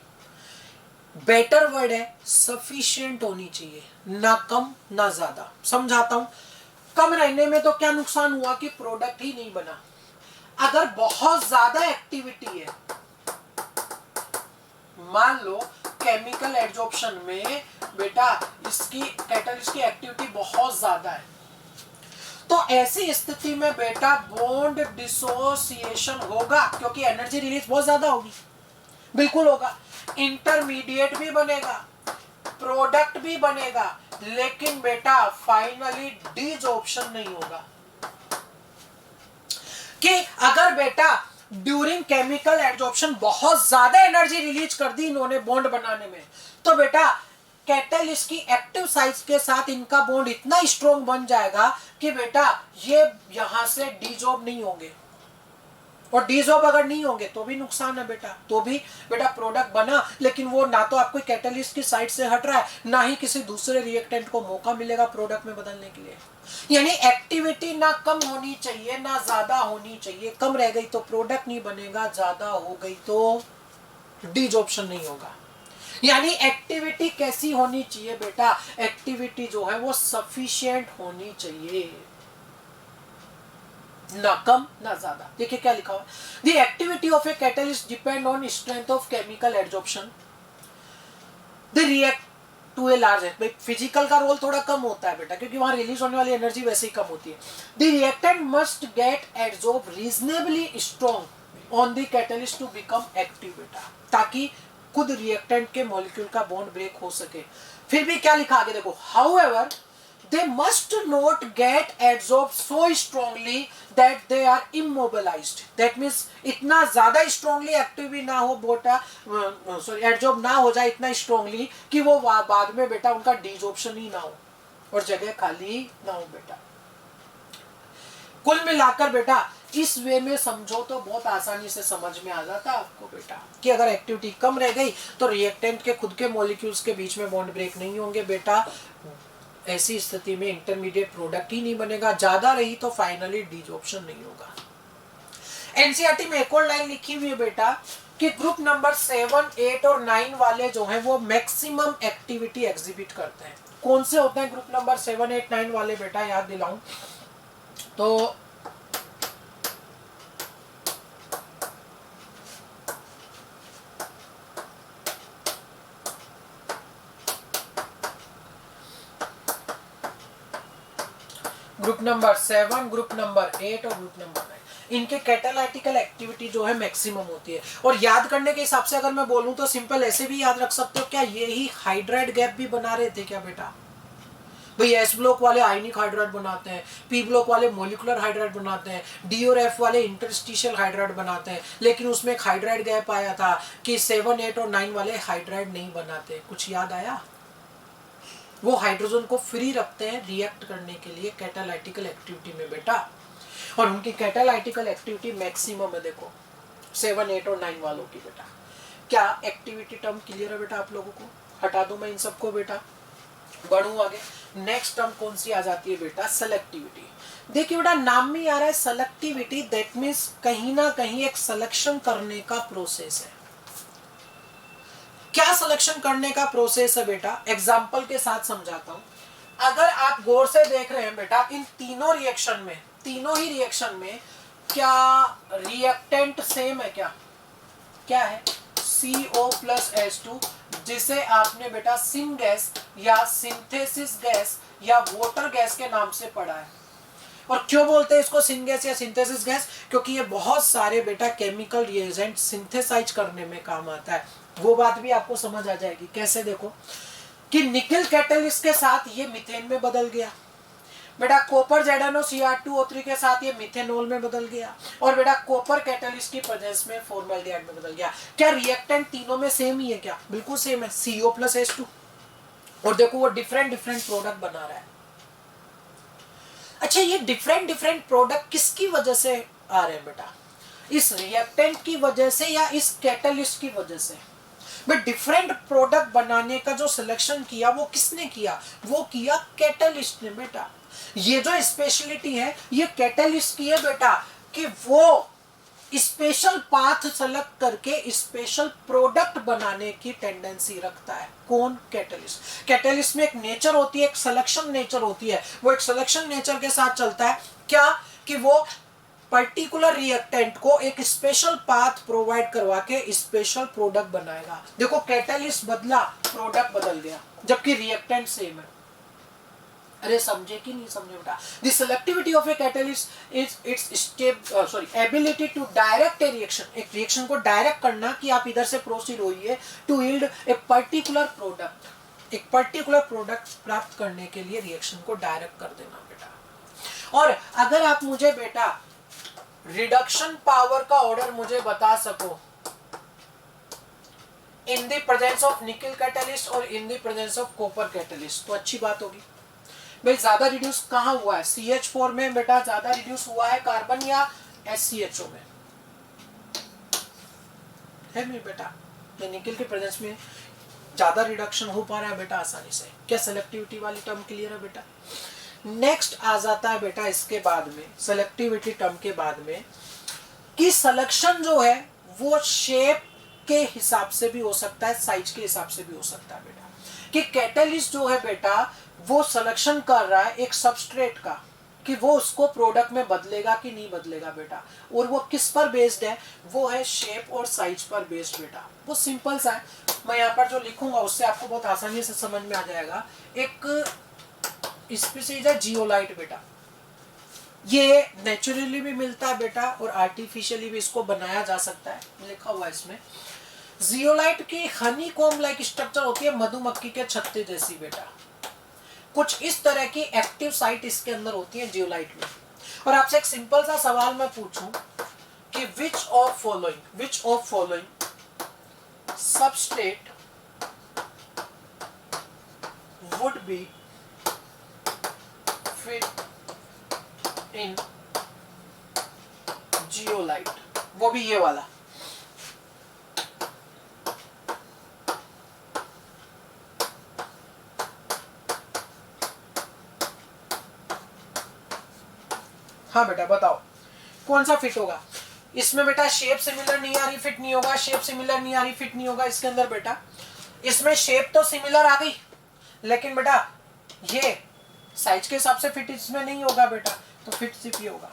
बेटर वर्ड है सफिशिएंट होनी चाहिए, ना कम ना ज्यादा। समझाता हूं, कम रहने में तो क्या नुकसान हुआ कि प्रोडक्ट ही नहीं बना। अगर बहुत ज्यादा एक्टिविटी है, मान लो केमिकल एड्जॉर्प्शन में बेटा इसकी कैटलिस्ट की एक्टिविटी बहुत ज्यादा है, तो ऐसी स्थिति में बेटा बॉन्ड डिसोसिएशन होगा, क्योंकि एनर्जी रिलीज बहुत ज्यादा होगी। बिल्कुल होगा। इंटरमीडिएट भी बनेगा, प्रोडक्ट भी बनेगा, लेकिन बेटा फाइनली डिसऑर्प्शन नहीं होगा। कि अगर बेटा ड्यूरिंग केमिकल एड्जॉर्प्शन बहुत ज्यादा एनर्जी रिलीज कर दी इन्होंने बॉन्ड बनाने में, तो बेटा कैटलिस्ट की एक्टिव साइट के साथ इनका बॉन्ड इतना स्ट्रॉन्ग बन जाएगा कि बेटा ये यहां से डिसॉर्ब नहीं होंगे। और डिसॉर्ब अगर नहीं होंगे तो भी नुकसान है बेटा, तो भी बेटा प्रोडक्ट बना, लेकिन वो ना तो आपको कैटलिस्ट की साइड से हट रहा है, ना ही किसी दूसरे रिएक्टेंट को मौका मिलेगा प्रोडक्ट में बदलने के लिए। यानी एक्टिविटी ना कम होनी चाहिए ना ज्यादा होनी चाहिए। कम रह गई तो प्रोडक्ट नहीं बनेगा, ज्यादा हो गई तो डिसऑर्प्शन नहीं होगा। यानी एक्टिविटी कैसी होनी चाहिए बेटा? एक्टिविटी जो है वो सफिशिएंट होनी चाहिए, ना कम ना ज्यादा। देखिए क्या लिखा हुआ, the activity of a catalyst depend on strength of chemical adsorption, the react to a large है। फिजिकल का रोल थोड़ा कम होता है बेटा, क्योंकि वहां रिलीज होने वाली एनर्जी वैसे ही कम होती है। The reactant must get adsorb reasonably strong on the catalyst to become active बेटा, ताकि खुद रिएक्टेंट के मॉलिक्यूल का बॉन्ड ब्रेक हो सके। फिर भी क्या लिखा आगे देखो, however they must not get adsorbed so strongly that they are immobilized. That means इतना ज्यादा strongly एक्टिव भी ना हो बेटा, सॉरी एड्जॉर्ब ना हो जाए इतना strongly कि वो बाद में बेटा उनका डिसऑर्प्शन ही ना हो और जगह खाली ना हो बेटा। कुल मिलाकर बेटा इस वे में समझो तो बहुत आसानी से समझ में आ जाता आपको बेटा कि अगर एक्टिविटी कम रह गई तो रिएक्टेंट के खुद के मॉलिक्यूल्स के बीच में बॉन्ड ब्रेक नहीं होंगे बेटा। ऐसी स्थिति में इंटरमीडिएट प्रोडक्ट ही नहीं बनेगा, ज्यादा रही तो फाइनली डिजॉर्प्शन नहीं होगा। एनसीईआरटी में एक और लाइन लिखी हुई है बेटा कि ग्रुप नंबर 7, 8 और 9 वाले जो हैं वो मैक्सिमम एक्टिविटी एग्जिबिट करते हैं। कौन से होते हैं ग्रुप नंबर 7, 8, 9 वाले बेटा, याद दिलाऊं तो ग्रुप नंबर 7, ग्रुप नंबर 8 और ग्रुप नंबर 9, इनके कैटालाइटिकल एक्टिविटी जो है मैक्सिमम होती है। और याद करने के हिसाब से अगर मैं बोलूं तो सिंपल ऐसे भी याद रख सकते हो, क्या ये ही हाइड्राइड गैप भी बना रहे थे क्या बेटा? भाई एस ब्लॉक वाले आयनिक हाइड्राइड बनाते हैं, पी ब्लॉक वाले मोलिकुलर हाइड्राइड बनाते हैं, डी और एफ वाले इंटरस्टिशियल हाइड्राइड बनाते हैं, लेकिन उसमें एक हाइड्राइड गैप आया था कि 7, 8 और 9 वाले हाइड्राइड नहीं बनाते। कुछ याद आया? वो हाइड्रोजन को फ्री रखते हैं रिएक्ट करने के लिए कैटालाइटिकल एक्टिविटी में बेटा, और उनकी कैटालाइटिकल एक्टिविटी मैक्सिमम है देखो 7, 8 और 9 वालों की बेटा। क्या एक्टिविटी टर्म क्लियर है बेटा आप लोगों को? हटा दूं मैं इन सबको बेटा, बढ़ूं आगे। नेक्स्ट टर्म कौन सी आ जाती है बेटा? सेलेक्टिविटी। देखिए बेटा नाम में आ रहा है सेलेक्टिविटी, दैट मीन्स कहीं ना कहीं एक सिलेक्शन करने का प्रोसेस है। क्या सिलेक्शन करने का प्रोसेस है बेटा? एग्जाम्पल के साथ समझाता हूं। अगर आप गौर से देख रहे हैं बेटा इन तीनों रिएक्शन में, तीनों ही रिएक्शन में क्या रिएक्टेंट सेम है? क्या क्या है? CO प्लस H2, जिसे आपने बेटा सिन गैस या सिंथेसिस गैस या वाटर गैस के नाम से पढ़ा है। और क्यों बोलते हैं इसको सिन गैस या सिंथेसिस गैस? क्योंकि ये बहुत सारे बेटा केमिकल रिएजेंट सिंथेसाइज करने में काम आता है। वो बात भी आपको समझ आ जाएगी। कैसे? देखो कि निकल कैटलिस्ट के साथ ये मीथेन में बदल गया बेटा, कॉपर ZnOCr2O3 के साथ ये मिथेनॉल में बदल गया, और बेटा कॉपर कैटलिस्ट की प्रेजेंस में फॉर्मल्डिहाइड में बदल गया। क्या रिएक्टेंट तीनों में सेम ही है? क्या बिल्कुल सेम है, CO प्लस H2। और देखो वो डिफरेंट डिफरेंट प्रोडक्ट बना रहा है। अच्छा ये डिफरेंट डिफरेंट प्रोडक्ट किसकी वजह से आ रहे हैं बेटा? इस रिएक्टेंट की वजह से या इस कैटलिस्ट की वजह से? बट डिफरेंट प्रोडक्ट बनाने का जो सिलेक्शन किया वो किसने किया? वो किया कैटलिस्ट ने बेटा। ये जो स्पेशलिटी है ये कैटलिस्ट की है बेटा, कि वो स्पेशल पाथ सेलेक्ट करके स्पेशल प्रोडक्ट बनाने की टेंडेंसी रखता है। कौन? कैटलिस्ट। कैटलिस्ट में एक नेचर होती है, एक सिलेक्शन नेचर होती है। वो एक सिलेक्शन नेचर के साथ चलता है। क्या? कि वो पर्टिकुलर रिएक्टेंट को एक स्पेशल पाथ प्रोवाइड करवा के स्पेशल प्रोडक्ट बनाएगा। देखो कैटलिस्ट बदला, प्रोडक्ट बदल गया, जबकि रिएक्टेंट सेम है। अरे समझे कि नहीं समझे बेटा? The selectivity of a catalyst is its ability to direct a reaction, एक रिएक्शन को डायरेक्ट करना कि आप इधर से प्रोसीड होइए to yield a particular product, एक पर्टिकुलर प्रोडक्ट प्राप्त करने के लिए रिएक्शन को डायरेक्ट कर देना बेटा। और अगर आप मुझे बेटा रिडक्शन पावर का ऑर्डर मुझे बता सको in the presence of nickel catalyst और in the presence of copper catalyst, तो अच्छी बात होगी। भाई ज्यादा रिड्यूस कहाँ हुआ है? CH4 में बेटा ज्यादा रिड्यूस हुआ है कार्बन या SCHO में? है नहीं बेटा? ये निकल के प्रेजेंस में ज्यादा रिडक्शन हो पा रहा है बेटा आसानी से। क्या सेलेक्टिविटी वाली टर्म क्लियर है बेटा? नेक्स्ट आ जाता है बेटा इसके बाद में, सेलेक्टिविटी टर्म के बाद में, कि सिलेक्शन जो है वो शेप के हिसाब से भी हो सकता है, साइज के हिसाब से भी हो सकता है बेटा। कि कैटलिस्ट जो है बेटा वो सिलेक्शन कर रहा है एक सबस्ट्रेट का, कि वो उसको प्रोडक्ट में बदलेगा कि नहीं बदलेगा बेटा। और वो किस पर बेस्ड है? वो है शेप और साइज पर बेस्ड बेटा। वो सिंपल सा है, मैं यहाँ पर जो लिखूंगा उससे आपको बहुत आसानी से समझ में आ जाएगा। एक स्पीसीज है जियोलाइट बेटा, ये नेचुरली भी मिलता है बेटा और आर्टिफिशियली भी इसको बनाया जा सकता है, लिखा हुआ है इसमें। जियोलाइट की हनी कॉम्ब लाइक स्ट्रक्चर होती है, मधुमक्खी के छत्ते जैसी बेटा। कुछ इस तरह की एक्टिव साइट इसके अंदर होती है जियोलाइट में। और आपसे एक सिंपल सा सवाल मैं पूछूं कि which of following substrate would be fit in zeolite, वो भी ये वाला। हाँ बेटा बताओ कौन सा फिट होगा इसमें बेटा? शेप सिमिलर नहीं आ रही, फिट नहीं होगा। शेप सिमिलर नहीं आ रही, फिट नहीं होगा इसके अंदर बेटा। इसमें शेप तो सिमिलर आ गई, लेकिन बेटा ये साइज के हिसाब से फिट इसमें नहीं होगा बेटा, तो फिट सिर्फ ये होगा।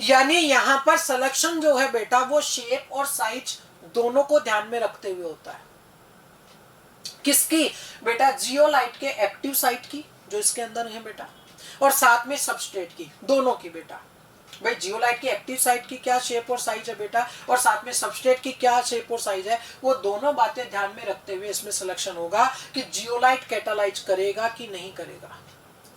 यानी यहां पर सिलेक्शन जो है बेटा वो शेप और साइज दोनों को ध्यान में रखते हुए होता है। किसकी बेटा? जियोलाइट के एक्टिव साइट की जो इसके अंदर है बेटा, और साथ में सबस्ट्रेट की, दोनों की बेटा। भाई जियोलाइट की एक्टिव साइट की क्या शेप और साइज है बेटा, और साथ में सबस्ट्रेट की क्या शेप और साइज है, वो दोनों बातें ध्यान में रखते हुए इसमें सिलेक्शन होगा कि जियोलाइट कैटालाइज करेगा कि नहीं करेगा।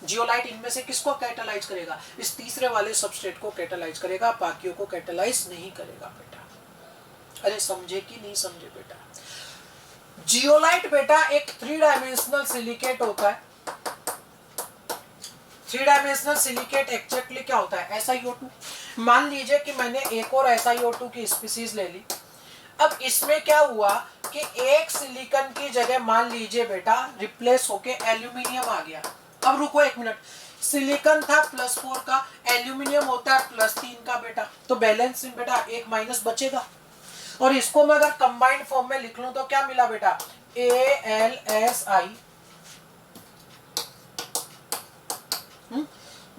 जियोलाइट इनमें से किसको कैटालाइज करेगा? इस तीसरे वाले सबस्ट्रेट को कैटालाइज करेगा, बाकियों को कैटालाइज नहीं करेगा बेटा। अरे समझे कि नहीं समझे बेटा? जियोलाइट बेटा एक 3 डायमेंशनल सिलिकेट होता है। 3 डायमेंशनल सिलिकेट एक्जेक्टली क्या होता है? SiO2। मान लीजिए कि मैंने एक और SiO2 की स्पीसीज ले ली। अब इसमें क्या हुआ कि एक सिलिकॉन की जगह मान लीजिए बेटा रिप्लेस होके एल्यूमिनियम आ गया। अब रुको एक मिनट, सिलिकॉन था +4 का, एल्यूमिनियम होता है +3 का बेटा, तो बैलेंस में बेटा एक माइनस बचेगा। और इसको मैं अगर कंबाइंड फॉर्म में लिख लूं तो क्या मिला बेटा? AlSi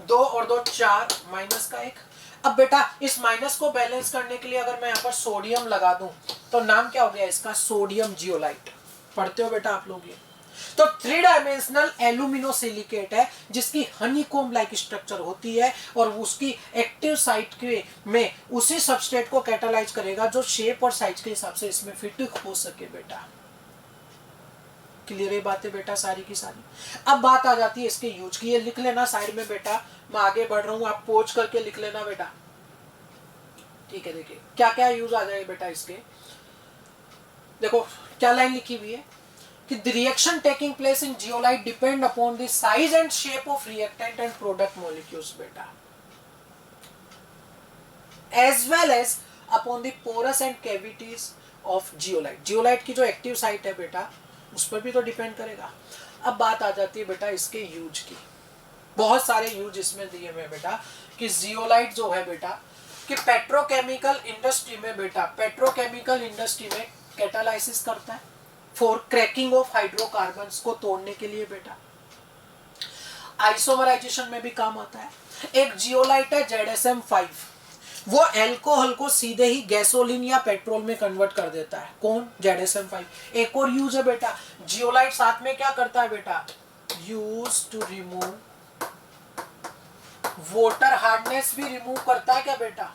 2 और 2 4 माइनस का 1। अब बेटा इस माइनस को बैलेंस करने के लिए अगर मैं यहाँ पर सोडियम लगा दूं तो नाम क्या हो गया इसका? Sodium zeolite. पढ़ते हो बेटा आप लोग ये? तो 3 डायमेंशनल एल्यूमिनोसिलिकेट है जिसकी हनीकॉम लाइक स्ट्रक्चर होती है, और उसकी एक्टिव साइट के में उसी सबस्ट्रेट को कैटालाइज करेगा जो शेप और साइज के हिसाब से इसमें फिट हो सके बेटा। क्लियर है बातें बेटा सारी की सारी? अब बात आ जाती है इसके यूज की। ये लिख लेना साइड में बेटा, मैं आगे बढ़ रहा हूं, आप पोच करके लिख लेना बेटा। ठीक है, देखिए क्या क्या यूज आ जाएगा बेटा इसके। देखो क्या लाइन लिखी हुई है कि the reaction taking place in zeolite depend upon the size and shape of reactant and product molecules बेटा, as well as upon the porous and cavities of zeolite। zeolite की जो एक्टिव साइट है बेटा उस पर भी तो डिपेंड करेगा। अब बात आ जाती है बेटा इसके यूज की। बहुत सारे यूज इसमें दिए हुए बेटा कि जियोलाइट जो है बेटा कि पेट्रोकेमिकल इंडस्ट्री में बेटा, पेट्रोकेमिकल इंडस्ट्री में कैटालाइसिस करता है फॉर क्रैकिंग ऑफ हाइड्रोकार्बन्स को तोड़ने के लिए बेटा। आइसोमराइजेशन में भी काम आता है। एक जियोलाइट है ZSM5, वो अल्कोहल को सीधे ही गैसोलीन या पेट्रोल में कन्वर्ट कर देता है। कौन? ZSM5। एक और यूज है बेटा, जियोलाइट साथ में क्या करता है बेटा? Use to remove water hardness भी रिमूव करता है क्या बेटा?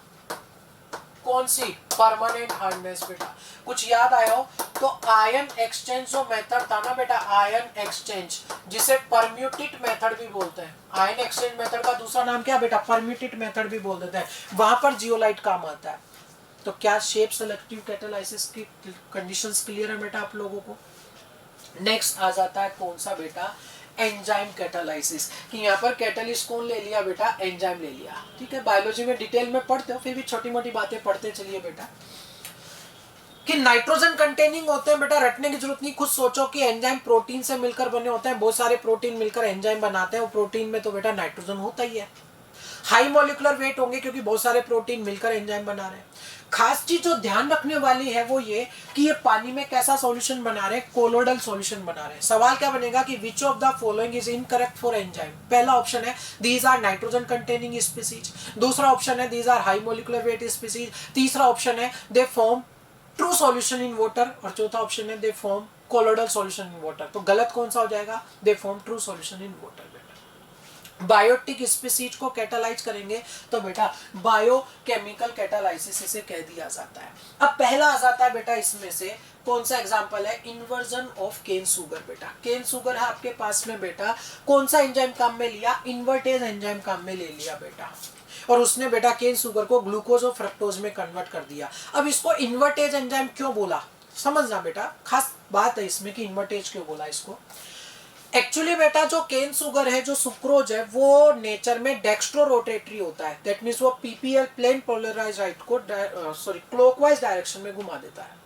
कौन सी? परमानेंट हार्डनेस बेटा। कुछ याद आया हो तो आयन एक्सचेंज जो मेथड था ना बेटा, आयन एक्सचेंज, जिसे परम्यूटेट मेथड भी बोलते हैं। आयन एक्सचेंज मेथड का दूसरा नाम क्या बेटा? परम्यूटेट मेथड भी बोल देते हैं। वहां पर जियोलाइट काम आता है। तो क्या शेप सेलेक्टिव कैटालाइसिस की कंडीशंस क्लियर है बेटा आप लोगों को? नेक्स्ट आ जाता है कौन सा बेटा? Enzyme catalysis. कि यहाँ पर कैटालिस्ट कौन ले लिया बेटा? एंजाइम ले लिया। ठीक है, बायोलॉजी में डिटेल में पढ़ते हो, फिर भी छोटी मोटी बातें पढ़ते चलिए बेटा। कि नाइट्रोजन कंटेनिंग होते हैं बेटा, रटने की जरूरत नहीं, खुद सोचो कि एंजाइम प्रोटीन से मिलकर बने होते हैं। बहुत सारे प्रोटीन मिलकर एंजाइम बनाते हैं, वो प्रोटीन में तो बेटा नाइट्रोजन होता ही है। हाई मॉलिक्यूलर वेट होंगे क्योंकि बहुत सारे प्रोटीन मिलकर एंजाइम बना रहे हैं। खास चीज जो ध्यान रखने वाली है वो ये कि ये पानी में कैसा सॉल्यूशन बना रहे हैं? कोलोइडल सॉल्यूशन बना रहे हैं। सवाल क्या बनेगा कि which of the following is incorrect for enzyme? पहला ऑप्शन है these are nitrogen containing species, दूसरा ऑप्शन है these are high molecular weight species, तीसरा ऑप्शन है they form true solution in water, और चौथा ऑप्शन है they form colloidal solution in water. तो गलत कौन सा हो जाएगा? They form true solution in water. Biotic species को कैटालाइज करेंगे तो बेटा बायोकेमिकल कैटालाइसिस इसे कह दिया जाता है। अब पहला आ जाता है बेटा इसमें से कौन सा एग्जांपल है? इन्वर्जन ऑफ केन सुगर बेटा। केन सुगर है आपके पास में बेटा, कौन सा एंजाइम काम में लिया? इन्वर्टेज एंजाइम काम में ले लिया बेटा, और उसने बेटा केन सुगर को ग्लूकोज और फ्रक्टोज में कन्वर्ट कर दिया। अब इसको इन्वर्टेज एंजाइम क्यों बोला समझना बेटा, खास बात है इसमें कि इन्वर्टेज क्यों बोला इसको। एक्चुअली बेटा जो केन शुगर है, जो सुक्रोज है, वो नेचर में डेक्स्ट्रो रोटेटरी होता है। दैट मीन्स वो पीपीएल प्लेन पोलराइज राइट को क्लॉकवाइज डायरेक्शन में घुमा देता है।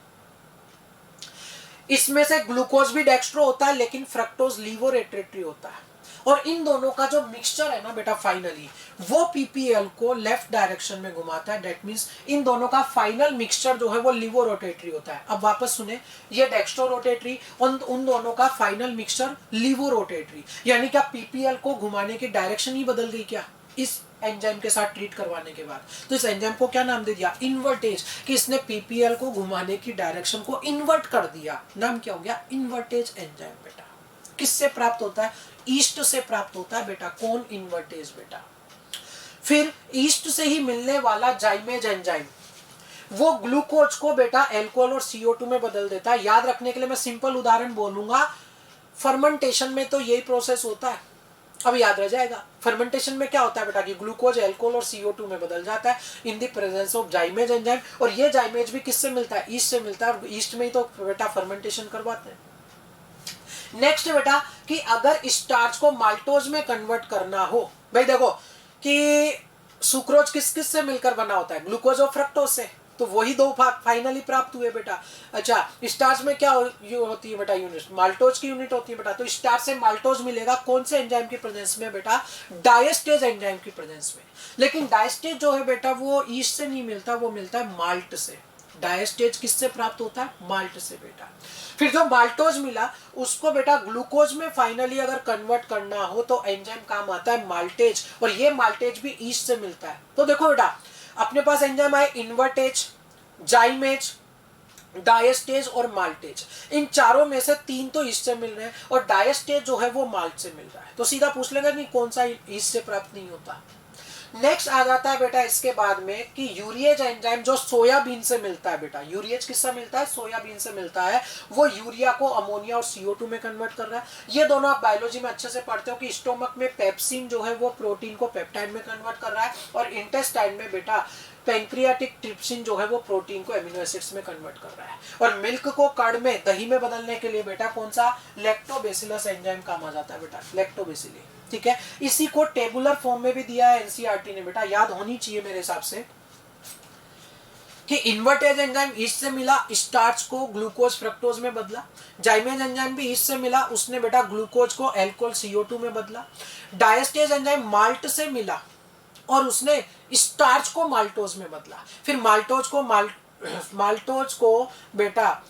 इसमें से ग्लूकोज भी डेक्स्ट्रो होता है, लेकिन फ्रक्टोज लीवो रोटेटरी होता है। और इन दोनों का जो मिक्सचर है ना बेटा, फाइनली वो पीपीएल को लेफ्ट डायरेक्शन में घुमाता है। दैट मींस इन दोनों का फाइनल मिक्सचर जो है वो लिवो रोटेटरी होता है। अब वापस सुने, ये डेक्स्ट्रो रोटेटरी, उन दोनों का फाइनल मिक्सचर लिवो रोटेटरी, यानी क्या पीपीएल को घुमाने की डायरेक्शन ही बदल गई क्या इस एंजाइम के साथ ट्रीट करवाने के बाद? तो इस एंजाइम को क्या नाम दे दिया? इन्वर्टेज, कि इसने पीपीएल को घुमाने की डायरेक्शन को इन्वर्ट कर दिया। नाम क्या हो गया? इन्वर्टेज एंजाइम बेटा। किससे प्राप्त होता है? ईस्ट से प्राप्त होता है बेटा। कौन? इन्वर्टेज बेटा। फिर ईस्ट से ही मिलने वाला जाइमेज एंजाइम, वो ग्लूकोज को बेटा एल्कोहल और CO2 में बदल देता है। याद रखने के लिए मैं सिंपल उदाहरण बोलूंगा, फर्मेंटेशन में तो यही प्रोसेस होता है। अब याद रह जाएगा, फर्मेंटेशन में क्या होता है बेटा कि ग्लूकोज एल्कोहल और CO2 में बदल जाता है इन द प्रेजेंस ऑफ जाइमेज एंजाइम। और ये जाइमेज भी किससे मिलता है? ईस्ट से मिलता है। और ईस्ट में ही तो बेटा फर्मेंटेशन करवाते हैं। नेक्स्ट बेटा कि अगर स्टार्च को माल्टोज में कन्वर्ट करना हो, भाई देखो कि सुक्रोज किस किस से मिलकर बना होता है? ग्लूकोज और फ्रक्टोज से। तो वही दो फाइनली प्राप्त हुए बेटा। अच्छा, स्टार्च में क्या होती है बेटा? यूनिट, माल्टोज की यूनिट होती है बेटा। तो स्टार्च से माल्टोज मिलेगा कौन से एंजाइम की प्रेजेंस में बेटा? डायस्टेज एंजाइम की प्रेजेंस में। लेकिन डायस्टेज जो है बेटा वो ईस्ट से नहीं मिलता, वो मिलता है माल्ट से। डायस्टेज किससे प्राप्त होता है? माल्ट से बेटा। फिर जो माल्टोज मिला उसको बेटा ग्लूकोज में फाइनली अगर कन्वर्ट करना हो तो एंजाइम काम आता है माल्टेज, और ये माल्टेज भी ईस्ट से मिलता है। तो देखो बेटा, अपने पास एंजाइम आए इन्वर्टेज, जाइमेज, डायस्टेज और माल्टेज। इन चारों में से 3 तो ईस्ट से मिल रहे हैं और डायस्टेज जो है वो माल्ट से मिल रहा है। तो सीधा पूछ लेगा नहीं कौन सा ईस्ट से प्राप्त नहीं होता। नेक्स्ट आ जाता है बेटा इसके बाद में कि यूरिएज एंजाइम जो सोयाबीन से मिलता है बेटा। यूरिएज किससे मिलता है? सोयाबीन से मिलता है। वो यूरिया को अमोनिया और CO2 में कन्वर्ट कर रहा है। ये दोनों आप बायोलॉजी में अच्छे से पढ़ते हो कि स्टोमक में पेप्सिन जो है वो प्रोटीन को पेप्टाइड में कन्वर्ट कर रहा है, और इंटेस्टाइन में बेटा पैंक्रियाटिक ट्रिप्सिन जो है वो प्रोटीन को एमिनो एसिड्स में कन्वर्ट कर रहा है। और मिल्क को कर्ड में, दही में बदलने के लिए बेटा कौन सा? लैक्टोबैसिलस एंजाइम काम आ जाता है बेटा, लैक्टोबैसिली। ठीक है, इसी को टेबुलर फॉर्म में भी दिया है एनसीईआरटी ने बेटा, याद होनी चाहिए मेरे हिसाब से कि इन्वर्टेज एंजाइम ईस्ट से मिला, स्टार्च को ग्लूकोज फ्रक्टोज में बदला। जाइमेज एंजाइम भी ईस्ट से मिला, उसने बेटा ग्लूकोज को अल्कोहल CO2 में बदला। डायस्टेज एंजाइम माल्ट से मिला और उसने स्टार्च को माल्टोज में बदला। फिर माल्टोज को बेटा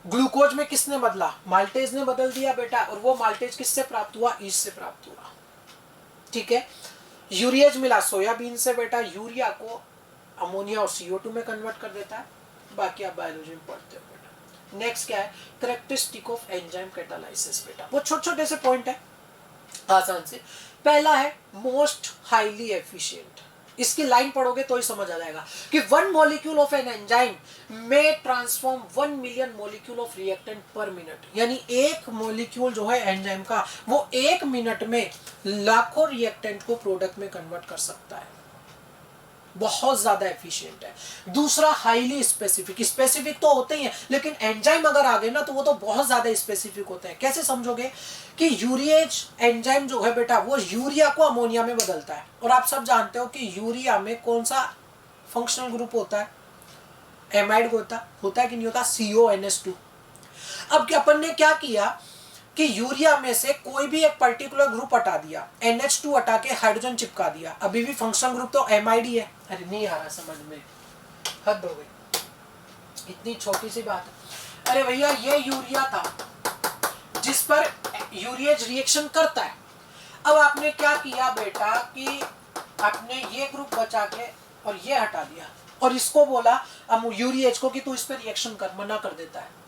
ग्लूकोज में किसने बदला? माल्टेज ने बदल दिया बेटा। और वो माल्टेज किससे प्राप्त हुआ? ईस्ट से प्राप्त हुआ। ठीक है, यूरिएज मिला सोयाबीन से बेटा, यूरिया को अमोनिया और CO2 में कन्वर्ट कर देता है। बाकी आप बायोलॉजी में पढ़ते हो बेटा। नेक्स्ट क्या है? कैरेक्टरिस्टिक ऑफ एंजाइम कैटालाइसिस बेटा। वो छोटे छोटे से पॉइंट है, आसान से। पहला है मोस्ट हाईली एफिशिएंट। इसकी लाइन पढ़ोगे तो ही समझ आ जाएगा कि 1 मॉलिक्यूल ऑफ एन एंजाइम में transform 1 million molecule of reactant पर मिनट। यानी एक मॉलिक्यूल जो है एंजाइम का वो 1 मिनट में लाखों रिएक्टेंट को प्रोडक्ट में कन्वर्ट कर सकता है। बहुत ज्यादा एफिशिएंट है। दूसरा हाईली स्पेसिफिक। स्पेसिफिक तो होते ही हैं, लेकिन एंजाइम अगर आ गए ना तो वो तो बहुत ज्यादा स्पेसिफिक होते हैं। कैसे समझोगे कि यूरिएज एंजाइम जो है बेटा वो यूरिया को अमोनिया में बदलता है। और आप सब जानते हो कि यूरिया में कौन सा फंक्शनल ग्रुप होता है? एमाइड होता है कि नहीं होता? CONS2। अब क्या अपन ने क्या किया कि यूरिया में से कोई भी एक पर्टिकुलर ग्रुप हटा दिया, NH2 हटा के हाइड्रोजन चिपका दिया। अभी भी फंक्शनल ग्रुप तो MID है। अरे नहीं आ रहा समझ में, हद हो गई, इतनी छोटी सी बात है। अरे भैया ये यूरिया था जिस पर यूरिएज रिएक्शन करता है। अब आपने क्या किया बेटा कि आपने ये ग्रुप बचा के और ये हटा दिया और इसको बोला यूरिएज को कि तू इस पर रिएक्शन कर, मना कर देता है।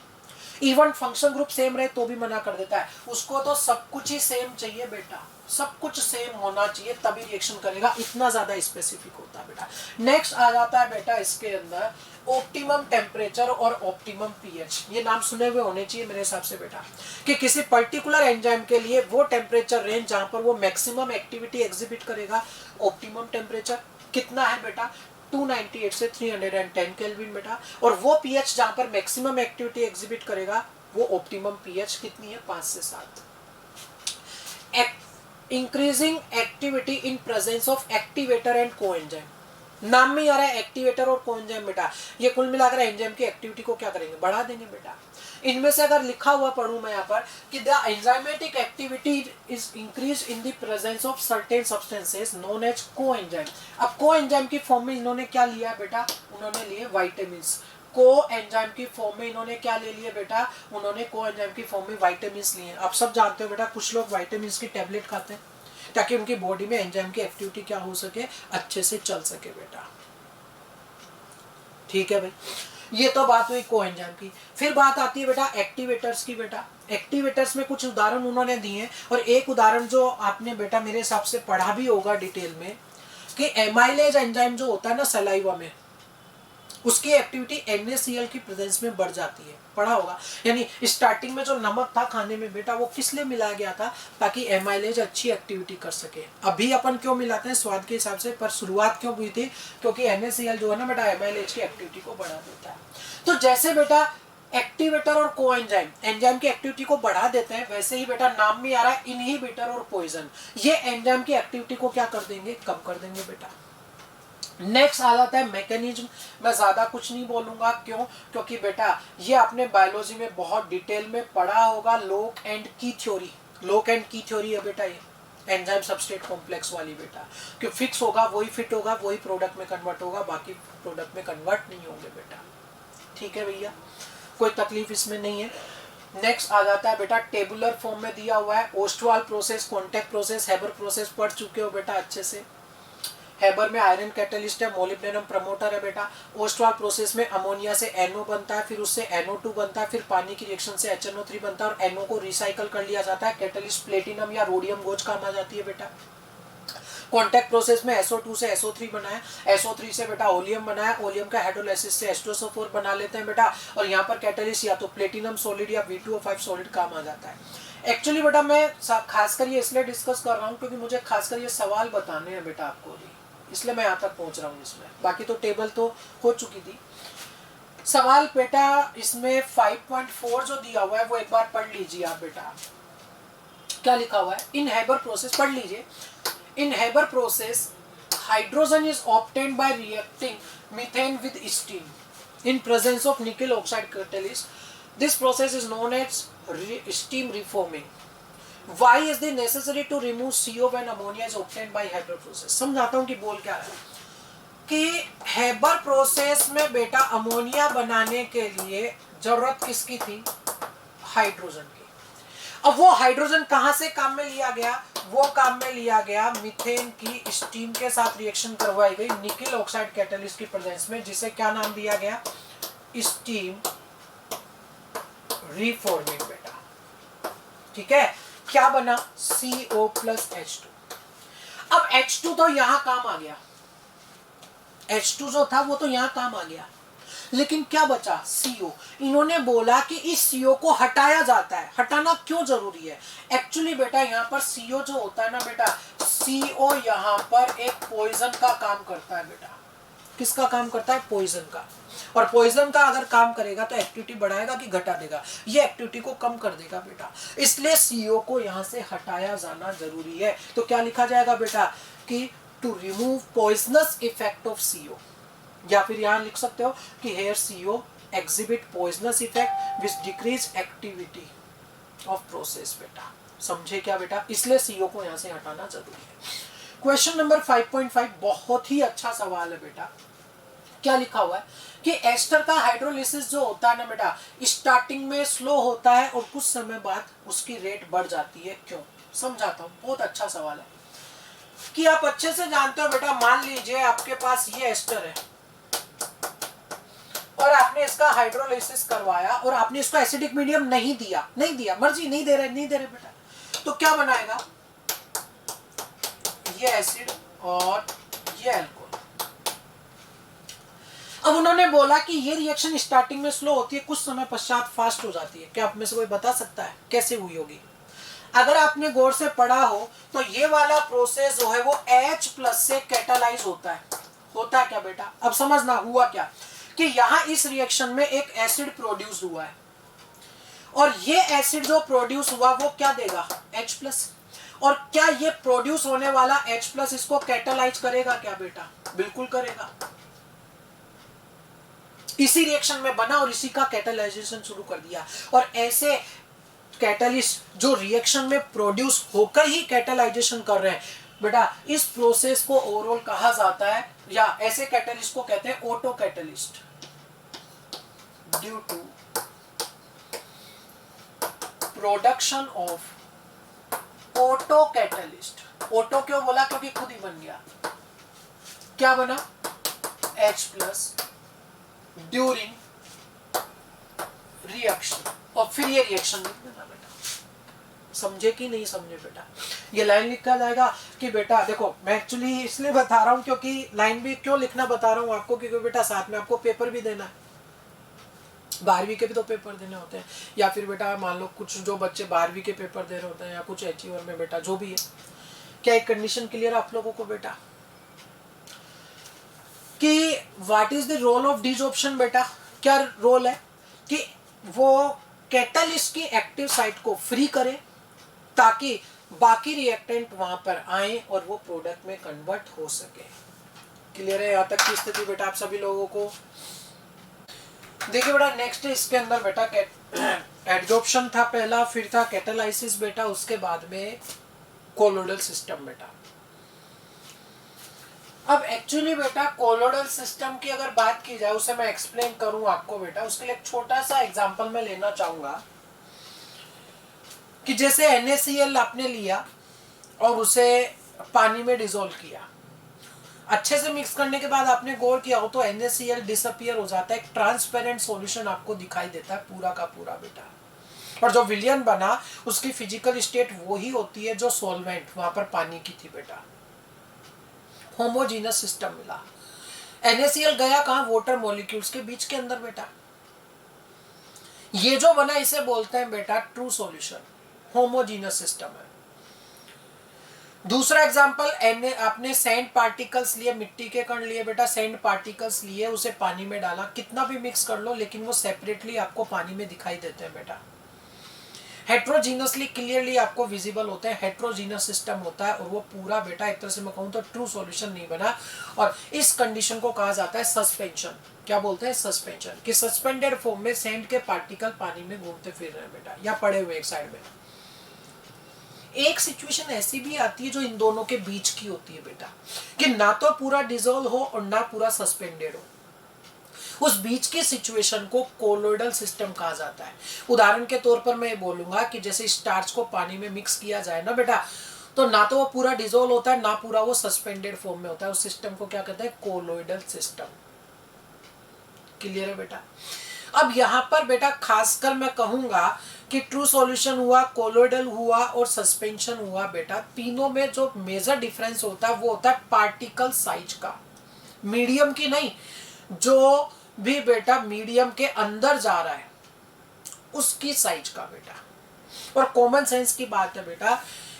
इवन फंक्शन ग्रुप सेम रहे तो भी मना कर देता है। उसको तो सब कुछ ही सेम चाहिए बेटा, सब कुछ सेम होना चाहिए तभी रिएक्शन करेगा। इतना ज्यादा स्पेसिफिक होता है बेटा। नेक्स्ट आ जाता है बेटा इसके अंदर ऑप्टिमम टेम्परेचर और ऑप्टिमम पीएच। ये नाम सुने हुए होने चाहिए मेरे हिसाब से बेटा, कि किसी पर्टिकुलर एंजाइम के लिए वो टेम्परेचर रेंज जहां पर वो मैक्सिमम एक्टिविटी एग्जिबिट करेगा, ऑप्टिमम टेम्परेचर कितना है बेटा? 298 से 310 केल्विन बेटा। और वो पीएच जहां पर मैक्सिमम एक्टिविटी एग्जिबिट करेगा वो ऑप्टिमम पीएच कितनी है? 5 से 7। Increasing activity in presence of activator and coenzyme. नाम में ही आ रहा है एक्टिवेटर और कोएंजाइम बेटा, ये कुल मिलाकर एंजाइम की एक्टिविटी को क्या करेंगे, बढ़ा देंगे बेटा। इनमें से अगर लिखा हुआ पढ़ूं मैं यहाँ पर कि the enzymatic activity is increase in the presence of certain substances known as coenzyme. अब कोएंजाइम की फॉर्म में इन्होंने क्या लिया बेटा, उन्होंने लिए विटामिन्स। कोएंजाइम की फॉर्म में इन्होंने क्या ले लिए बेटा, उन्होंने कोएंजाइम की फॉर्म में विटामिन्स लिए। आप सब जानते हो बेटा, कुछ लोग विटामिन्स की टेबलेट खाते हैं ताकि उनकी बॉडी में एंजाइम की एक्टिविटी क्या हो सके, अच्छे से चल सके बेटा। ठीक है भाई, ये तो बात हुई कोएंजाइम की। फिर बात आती है बेटा एक्टिवेटर्स की। बेटा एक्टिवेटर्स में कुछ उदाहरण उन्होंने दिए हैं, और एक उदाहरण जो आपने बेटा मेरे हिसाब से पढ़ा भी होगा डिटेल में कि एमाइलेज एंजाइम जो होता है ना सलाइवा में, उसकी एक्टिविटी NaCl की प्रेजेंस में बढ़ जाती है, पढ़ा होगा। यानी स्टार्टिंग में जो नमक था खाने में बेटा, वो किस लिए मिलाया गया था, ताकि एमाइलेज अच्छी एक्टिविटी कर सके। अभी अपन क्यों मिलाते हैं, स्वाद के हिसाब से, पर शुरुआत क्यों हुई थी, क्योंकि NaCl जो है ना बेटा एमाइलेज की एक्टिविटी को बढ़ा देता है। तो जैसे बेटा एक्टिवेटर और कोएंजाइम एंजाइम की एक्टिविटी को बढ़ा देते हैं, वैसे ही बेटा नाम में आ रहा है इनहिबिटर और पॉइजन, ये एंजाइम की एक्टिविटी को क्या कर देंगे, कम कर देंगे बेटा। नेक्स्ट आ जाता है मैकेनिज्म। मैं ज्यादा कुछ नहीं बोलूंगा, क्यों, क्योंकि बेटा ये आपने बायोलॉजी में बहुत डिटेल में पढ़ा होगा। लॉक एंड की थ्योरी, लॉक एंड की थ्योरी है बेटा ये एंजाइम सबस्ट्रेट कॉम्प्लेक्स वाली बेटा, कि फिक्स होगा वही फिट होगा, वही प्रोडक्ट में कन्वर्ट होगा, बाकी प्रोडक्ट में कन्वर्ट नहीं होंगे बेटा। ठीक है भैया, कोई तकलीफ इसमें नहीं है। नेक्स्ट आ जाता है बेटा टेबुलर फॉर्म में दिया हुआ है Ostwald process, contact process, Haber process पढ़ चुके हो बेटा अच्छे से। हेबर में आयरन कैटलिस्ट है, मोलिब्डेनम प्रमोटर है बेटा। ओस्टवाल प्रोसेस में अमोनिया से NO बनता है, फिर उससे NO2 बनता है, फिर पानी की रिएक्शन से HNO3 बनता है और NO को रिसाइकल कर लिया जाता है। कैटलिस्ट प्लेटिनम या रोडियम गोज काम आ जाती है बेटा। कॉन्टैक्ट प्रोसेस में SO2 से SO3 बनाया, SO3 से बेटा ओलियम बनाया, ओलियम का हाइड्रोलाइसिस से H2SO4 बना लेते हैं बेटा। और यहाँ पर कैटलिस्ट या तो प्लेटिनम सॉलिड या V2O5 सॉलिड काम आ जाता है। एक्चुअली बेटा मैं खासकर ये इसलिए डिस्कस कर रहा हूँ क्योंकि मुझे खासकर ये सवाल बताने हैं बेटा आपको भी, इसलिए मैं यहाँ तक पहुंच रहा हूँ इसमें। बाकी तो टेबल तो हो चुकी थी। सवाल बेटा इसमें 5.4 जो दिया हुआ है वो एक बार पढ़ लीजिए आप बेटा। क्या लिखा हुआ है, इन हेबर प्रोसेस, पढ़ लीजिए। In Haber process hydrogen is obtained by reacting methane with steam in presence of nickel oxide catalyst. This process is known as steam reforming. Why is it necessary to remove CO when ammonia is obtained by Haber process? समझाता हूँ कि बोल क्या रहा है कि Haber process में बेटा अमोनिया बनाने के लिए जरूरत किसकी थी, हाइड्रोजन की। अब वो हाइड्रोजन कहाँ से काम में लिया गया, वो काम में लिया गया मीथेन की स्टीम के साथ रिएक्शन करवाई गई निकल ऑक्साइड कैटलिस्ट की प्रेजेंस में, जिसे क्या नाम दिया गया, स्टीम रिफॉर्मिंग बेटा। ठीक है, क्या बना, CO प्लस H2। अब H2 तो यहां काम आ गया, H2 जो था वो तो यहां काम आ गया, लेकिन क्या बचा, CO। इन्होंने बोला कि इस CO को हटाया जाता है। हटाना क्यों जरूरी है, एक्चुअली बेटा यहाँ पर CO जो होता है ना बेटा, CO यहाँ पर एक पॉइजन का काम करता है बेटा। किसका काम करता है, पॉइजन का। और पॉइजन का अगर काम करेगा तो एक्टिविटी बढ़ाएगा कि घटा देगा, ये एक्टिविटी को कम कर देगा बेटा। इसलिए CO को यहाँ से हटाया जाना जरूरी है। तो क्या लिखा जाएगा बेटा कि to remove poisonous effect of CO, या फिर यहाँ लिख सकते हो कि here CO exhibit poisonous effect which decrease activity of process बेटा। समझे क्या बेटा, इसलिए CO को यहाँ से हटाना जरूरी है। क्वेश्चन नंबर 5.5 बहुत ही अच्छा सवाल है बेटा। क्या लिखा हुआ है कि एस्टर का हाइड्रोलिसिस जो होता है ना बेटा, स्टार्टिंग में स्लो होता है और कुछ समय बाद उसकी रेट बढ़ जाती है, क्यों, समझाता हूँ। बहुत अच्छा सवाल है कि आप अच्छे से जानते हो बेटा। मान लीजिए आपके पास ये एस्टर है और आपने इसका हाइड्रोलिसिस करवाया और आपने इसको एसिडिक मीडियम नहीं दिया, मर्जी नहीं दे रहे बेटा, तो क्या बनाएगा, ये एसिड और ये अल्कोहल। अब उन्होंने बोला कि ये रिएक्शन स्टार्टिंग में स्लो होती है, कुछ समय पश्चात फास्ट हो जाती है। क्या आप में से कोई बता सकता है कैसे हुई होगी? अगर आपने गौर से पढ़ा हो तो ये वाला प्रोसेस जो है वो H+ से कैटालाइज होता है क्या बेटा? अब समझना हुआ क्या कि यहाँ इस रिएक्शन में एक एसिड प्रोड्यूस हुआ है और ये एसिड जो प्रोड्यूस हुआ वो क्या देगा, H+। और क्या ये प्रोड्यूस होने वाला H+ इसको कैटालाइज करेगा क्या बेटा? बिल्कुल करेगा। इसी रिएक्शन में बना और इसी का कैटालाइजेशन शुरू कर दिया। और ऐसे कैटालिस्ट जो रिएक्शन में प्रोड्यूस होकर ही कैटालाइजेशन कर रहे हैं बेटा, इस प्रोसेस को ओवरऑल कहा जाता है, या ऐसे कैटालिस्ट को कहते हैं auto catalyst, due to production of auto catalyst. Auto क्यों बोला? क्योंकि खुद ही बन गया। क्या बना? H+ during reaction. और फिर ये रिएक्शन लिख देना बेटा। समझे कि नहीं समझे बेटा? ये लाइन लिखा जाएगा कि बेटा देखो, मैं एक्चुअली इसलिए बता रहा हूं क्योंकि लाइन भी क्यों लिखना बता रहा हूं आपको, क्योंकि बेटा साथ में आपको पेपर भी देना है, 12वीं के भी तो पेपर देने होते हैं, या फिर बेटा मान लो कुछ जो बच्चे 12वीं के पेपर दे रहे होते हैं, या कुछ HER में बेटा जो भी है। क्या एक कंडीशन क्लियर आप लोगों को बेटा कि what is the role of desorption बेटा? क्या रोल है कि वो कैटालिस्ट की एक्टिव साइट को फ्री करे ताकि बाकी रिएक्टेंट वहां पर आए और वो प्रोडक्ट में कन्वर्ट हो सके। क्लियर है यहाँ तक की स्थिति बेटा आप सभी लोगों को? देखिए बेटा नेक्स्ट इसके अंदर बेटा एडजॉर्प्शन था पहला, फिर था कैटालाइसिस बेटा, उसके बाद में कोलोइडल सिस्टम बेटा। अब एक्चुअली बेटा कोलोइडल सिस्टम की अगर बात की जाए, उसे मैं एक्सप्लेन करूं आपको बेटा, उसके लिए एक छोटा सा एग्जांपल मैं लेना चाहूंगा कि जैसे NaCl आपने लिया और उसे पानी में डिसॉल्व किया, अच्छे से मिक्स करने के बाद आपने गौर किया हो तो NaCl डिसअपियर हो जाता है, एक ट्रांसपेरेंट सॉल्यूशन आपको दिखाई देता है पूरा का पूरा बेटा। और जो विलियन बना उसकी फिजिकल स्टेट वही होती है जो सॉल्वेंट वहां पर पानी की थी बेटा। होमोजीनस सिस्टम मिला। NaCl गया कहां? वाटर मॉलिक्यूल्स के बीच के अंदर बेटा। ये जो बना इसे बोलते हैं बेटा ट्रू सॉल्यूशन, होमोजीनस सिस्टम है। दूसरा एग्जांपल, आपने सैंड पार्टिकल्स लिए, मिट्टी के कण लिए बेटा, सैंड पार्टिकल्स लिए, उसे पानी में डाला, कितना भी मिक्स कर लो लेकिन वो सेपरेटली आपको पानी में दिखाई देते हैं बेटा। हेट्रोजीनसली क्लियरली आपको विजिबल होते हैं, हेट्रोजीनस सिस्टम होता है और वो पूरा बेटा एक तरह से मैं कहूं तो ट्रू सॉल्यूशन नहीं बना। और इस कंडीशन को कहा जाता है सस्पेंशन। क्या बोलते हैं? सस्पेंशन। कि सस्पेंडेड फॉर्म में सैंड के पार्टिकल पानी में घूमते फिर रहे हैं बेटा, या पड़े हुए एक साइड में। एक सिचुएशन ऐसी भी आती है जो इन दोनों के बीच की होती है बेटा, कि ना तो पूरा डिसॉल्व हो और ना पूरा सस्पेंडेड हो। उस बीच की सिचुएशन को कोलोइडल सिस्टम कहा जाता है। उदाहरण के तौर पर मैं बोलूंगा कि जैसे स्टार्च को पानी में मिक्स किया जाए ना बेटा, तो ना तो वो पूरा डिसॉल्व होता है ना पूरा वो सस्पेंडेड फॉर्म में होता है। उस सिस्टम को क्या कहते हैं? Colloidal system. क्लियर है बेटा? अब यहां पर बेटा खासकर मैं कहूंगा कि ट्रू सॉल्यूशन हुआ, कोलोइडल हुआ और सस्पेंशन हुआ बेटा, तीनों में जो मेजर डिफरेंस होता है वो होता है पार्टिकल साइज का। मीडियम की नहीं, जो भी बेटा मीडियम के अंदर जा रहा है उसकी साइज का बेटा। और कॉमन सेंस की बात है बेटा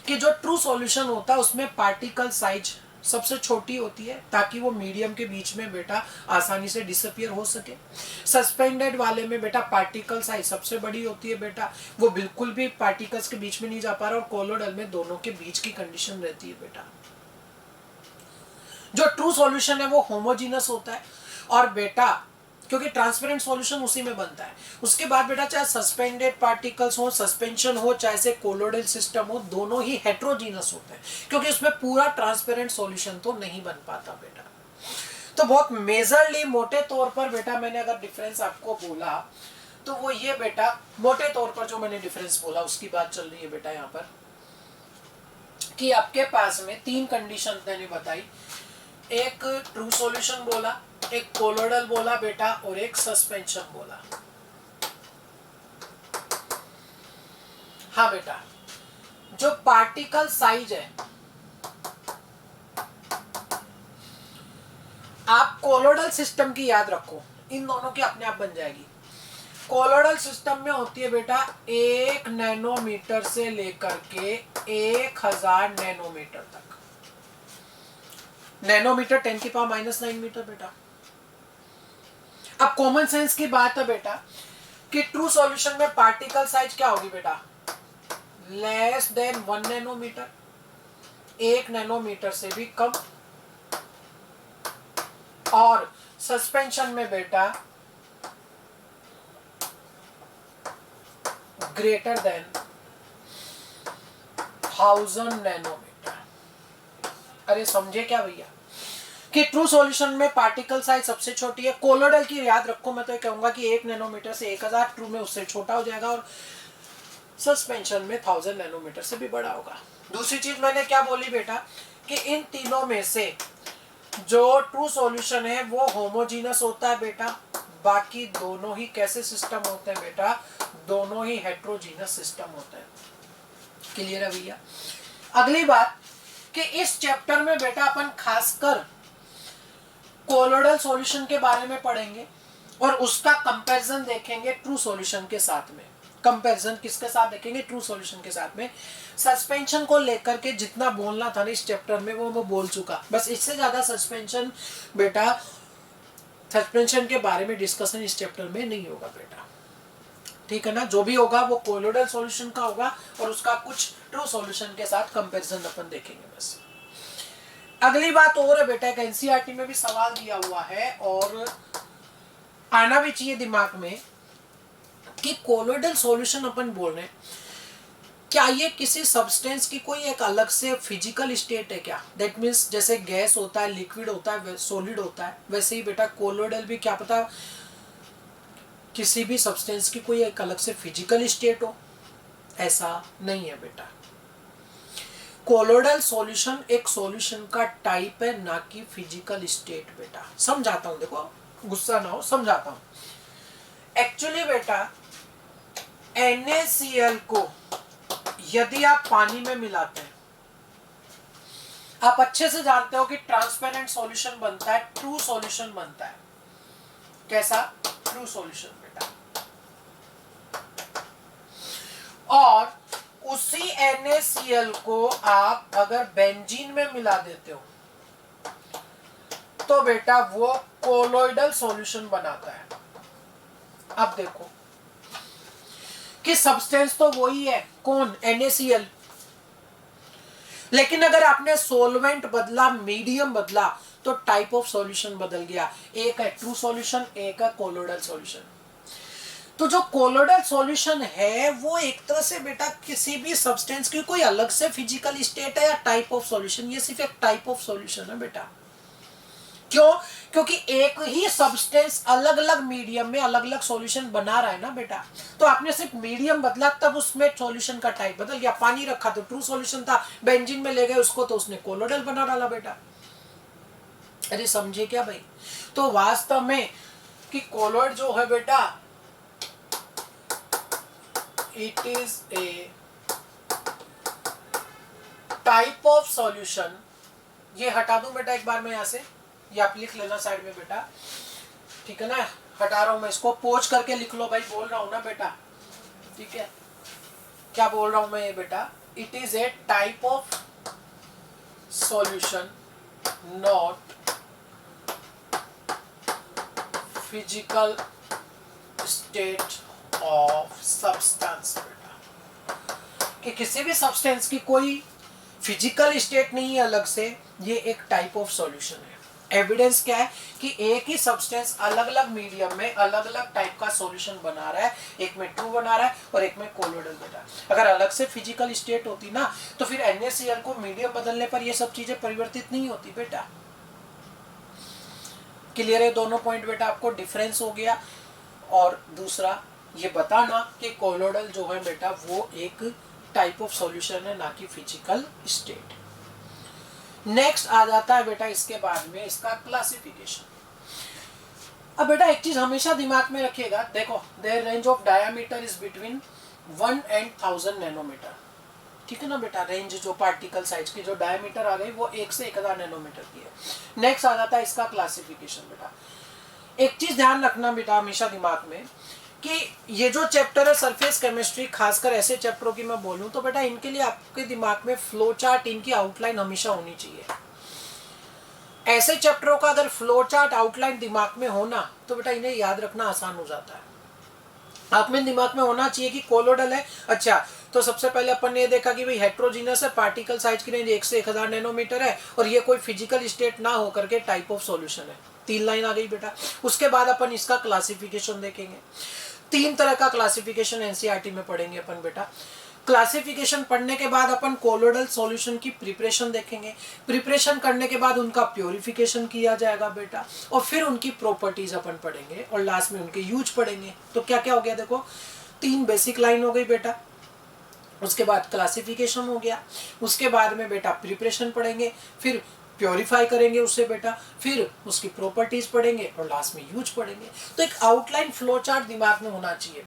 कि जो ट्रू सॉल्यूशन होता है उसमें पार्टिकल साइज सबसे छोटी होती है ताकि वो मीडियम के बीच में बेटा आसानी से डिसअपियर हो सके। सस्पेंडेड वाले में बेटा पार्टिकल साइज सबसे बड़ी होती है बेटा, वो बिल्कुल भी पार्टिकल्स के बीच में नहीं जा पा रहा। और कोलोइडल में दोनों के बीच की कंडीशन रहती है बेटा। जो ट्रू सॉल्यूशन है वो होमोजीनस होता है, और बेटा क्योंकि ट्रांसपेरेंट सॉल्यूशन उसी में बनता है। उसके बाद बेटा चाहे सस्पेंडेड पार्टिकल्स हो, सस्पेंशन हो, चाहे से कोलोइडल सिस्टम हो, दोनों ही हेट्रोजीनस होते हैं क्योंकि उसमें पूरा ट्रांसपेरेंट सॉल्यूशन तो नहीं बन पाता बेटा। तो बहुत मेजरली मोटे तौर पर बेटा मैंने अगर डिफरेंस आपको बोला तो वो ये बेटा, मोटे तौर पर जो मैंने डिफरेंस बोला उसकी बात चल रही है बेटा यहाँ पर, कि आपके पास में तीन कंडीशन मैंने बताई। एक ट्रू सॉल्यूशन बोला, एक कोलोइडल बोला बेटा, और एक सस्पेंशन बोला। हाँ बेटा, जो पार्टिकल साइज है आप कोलोइडल सिस्टम की याद रखो, इन दोनों की अपने आप बन जाएगी। कोलोइडल सिस्टम में होती है बेटा 1 नैनोमीटर से लेकर के 1000 नैनोमीटर तक। नैनोमीटर 10⁻⁹ मीटर बेटा। अब कॉमन सेंस की बात है बेटा कि ट्रू सॉल्यूशन में पार्टिकल साइज क्या होगी बेटा? Less than 1 nanometre. 1 नैनोमीटर से भी कम, और सस्पेंशन में बेटा ग्रेटर देन 1000 नैनोमीटर। अरे समझे क्या भैया कि ट्रू सॉल्यूशन में पार्टिकल साइज सबसे छोटी है, कोलोइडल की याद रखो, मैं तो ये कहूंगा कि 1 नैनोमीटर से 1000, ट्रू में उससे छोटा हो जाएगा, और सस्पेंशन में 1000 नैनोमीटर से भी बड़ा होगा। दूसरी चीज मैंने क्या बोली बेटा कि इन तीनों में से जो ट्रू सॉल्यूशन है वो होमोजीनस होता है बेटा, बाकी दोनों ही कैसे सिस्टम होते हैं बेटा, दोनों ही हेट्रोजीनस सिस्टम होते हैं। क्लियर है भैया। अगली बात कि इस चैप्टर में बेटा अपन खासकर कोलोइडल सॉल्यूशन के बारे में पढ़ेंगे और उसका कंपैरिजन देखेंगे ट्रू सॉल्यूशन के साथ में। कंपैरिजन किसके साथ देखेंगे, ट्रू सॉल्यूशन के साथ में। सस्पेंशन को लेकर के जितना बोलना था ना इस चैप्टर में वो मैं बोल चुका, बस इससे ज्यादा सस्पेंशन बेटा, सस्पेंशन के बारे में डिस्कशन इस चैप्टर में नहीं होगा बेटा, ठीक है ना। जो भी होगा वो कोलोइडल सॉल्यूशन का होगा और उसका कुछ ट्रू सॉल्यूशन के साथ कंपैरिजन अपन देखेंगे बस। अगली बात और है बेटा, एक एनसीईआरटी में भी सवाल दिया हुआ है और आना भी चाहिए दिमाग में कि कोलोइडल सॉल्यूशन अपन बोल रहे हैं, क्या ये किसी सब्सटेंस की कोई एक अलग से फिजिकल स्टेट है क्या? दैट मीन्स जैसे गैस होता है, लिक्विड होता है, सॉलिड होता है, वैसे ही बेटा कोलोइडल भी क्या पता किसी भी सब्सटेंस की कोई एक अलग से फिजिकल स्टेट हो, ऐसा नहीं है बेटा। कोलोइडल सॉल्यूशन एक सॉल्यूशन का टाइप है, ना कि फिजिकल स्टेट बेटा। समझाता हूं, देखो गुस्सा ना हो, समझाता हूं। एक्चुअली बेटा NaCl को यदि आप पानी में मिलाते हैं, आप अच्छे से जानते हो कि ट्रांसपेरेंट सॉल्यूशन बनता है, ट्रू सॉल्यूशन बनता है। कैसा? ट्रू सॉल्यूशन बेटा। और उसी NaCl को आप अगर बेंजीन में मिला देते हो तो बेटा वो कोलोइडल सॉल्यूशन बनाता है। अब देखो कि सब्सटेंस तो वही है, कौन? NaCl, लेकिन अगर आपने सोलवेंट बदला, मीडियम बदला, तो टाइप ऑफ सॉल्यूशन बदल गया। एक है ट्रू सॉल्यूशन, एक है कोलोइडल सॉल्यूशन। तो जो कोलोइडल सॉल्यूशन है वो एक तरह से बेटा किसी भी सब्सटेंस की कोई अलग से फिजिकल स्टेट है या टाइप ऑफ सॉल्यूशन, ये सिर्फ एक टाइप ऑफ सॉल्यूशन है बेटा। क्यों? क्योंकि एक ही सब्सटेंस अलग अलग मीडियम में अलग अलग सॉल्यूशन बना रहा है ना बेटा। तो आपने सिर्फ मीडियम बदला तब उसमें सॉल्यूशन का टाइप बदल गया। पानी रखा तो ट्रू सॉल्यूशन था, बेंजीन में ले गए उसको तो उसने कोलोइडल बना डाला बेटा। अरे समझे क्या भाई? तो वास्तव में कि कोलोइड जो है बेटा, it is a type of solution. ये हटा दूं बेटा एक बार मैं यहां से, ये आप लिख लेना साइड में बेटा, ठीक है ना। हटा रहा हूं मैं इसको, पोज करके लिख लो भाई, बोल रहा हूं ना बेटा, ठीक है। क्या बोल रहा हूं मैं ये बेटा? It is a type of solution, not physical state of substance बेटा। कि किसी भी सब्सटेंस की कोई फिजिकल स्टेट नहीं है अलग से, ये एक टाइप ऑफ सॉल्यूशन है। एविडेंस क्या है कि एक ही सब्सटेंस अलग अलग मीडियम में अलग अलग टाइप का सॉल्यूशन बना रहा है, एक में ट्रू बना रहा है और एक में कोलोइडल बना। अगर अलग से फिजिकल स्टेट होती ना तो फिर NaCl को मीडियम बदलने पर ये सब चीजें परिवर्तित नहीं होती बेटा। क्लियर है दोनों पॉइंट बेटा? आपको डिफरेंस हो गया। और दूसरा ये बताना कि कोलोइडल जो है बेटा वो एक टाइप ऑफ सॉल्यूशन है, ना कि फिजिकल स्टेट। नेक्स्ट आ जाता है बेटा इसके बाद में इसका क्लासिफिकेशन। अब बेटा एक चीज हमेशा दिमाग में रखिएगा, देखो their range of diameter is between 1 and 1000 nanometre, ठीक है ना बेटा। रेंज जो पार्टिकल साइज की जो डायमीटर आ गई वो 1 से 1000 नैनोमीटर की है। नेक्स्ट आ जाता है इसका क्लासिफिकेशन बेटा। एक चीज ध्यान रखना बेटा हमेशा दिमाग में कि ये जो चैप्टर है सरफेस केमिस्ट्री, खासकर ऐसे चैप्टरों की मैं बोलूं तो बेटा इनके लिए आपके दिमाग में फ्लो चार्ट, इनकी आउटलाइन हमेशा होनी चाहिए। ऐसे चैप्टरों का अगर फ्लो चार्ट आउटलाइन दिमाग में होना तो बेटा इन्हें याद रखना आसान हो जाता है। आप में दिमाग में होना चाहिए कि कोलोडल है। अच्छा, तो सबसे पहले अपन ने ये देखा कि भाई हेट्रोजीनस है, पार्टिकल साइज की रेंज 1 से 1000 नैनोमीटर है, और ये कोई फिजिकल स्टेट ना हो करके टाइप ऑफ सॉल्यूशन है। 3 लाइन आ गई बेटा। उसके बाद अपन इसका क्लासिफिकेशन देखेंगे। 3 तरह का क्लासिफिकेशन एनसीईआरटी में पढ़ेंगे अपन बेटा। क्लासिफिकेशन पढ़ने के बाद अपन कोलोडल सॉल्यूशन की प्रिपरेशन देखेंगे। प्रिपरेशन करने के बाद उनका प्योरिफिकेशन किया जाएगा बेटा, और फिर उनकी प्रॉपर्टीज अपन पढ़ेंगे, और लास्ट में उनके यूज पढ़ेंगे। तो क्या क्या हो गया देखो, 3 बेसिक लाइन हो गई बेटा, उसके बाद क्लासिफिकेशन हो गया, उसके बाद में बेटा प्रिपरेशन पढ़ेंगे, फिर प्योरीफाई करेंगे उससे बेटा, फिर उसकी प्रॉपर्टीज पढ़ेंगे, और लास्ट में यूज पढ़ेंगे। तो एक आउटलाइन फ्लो चार्ट दिमाग में होना चाहिए।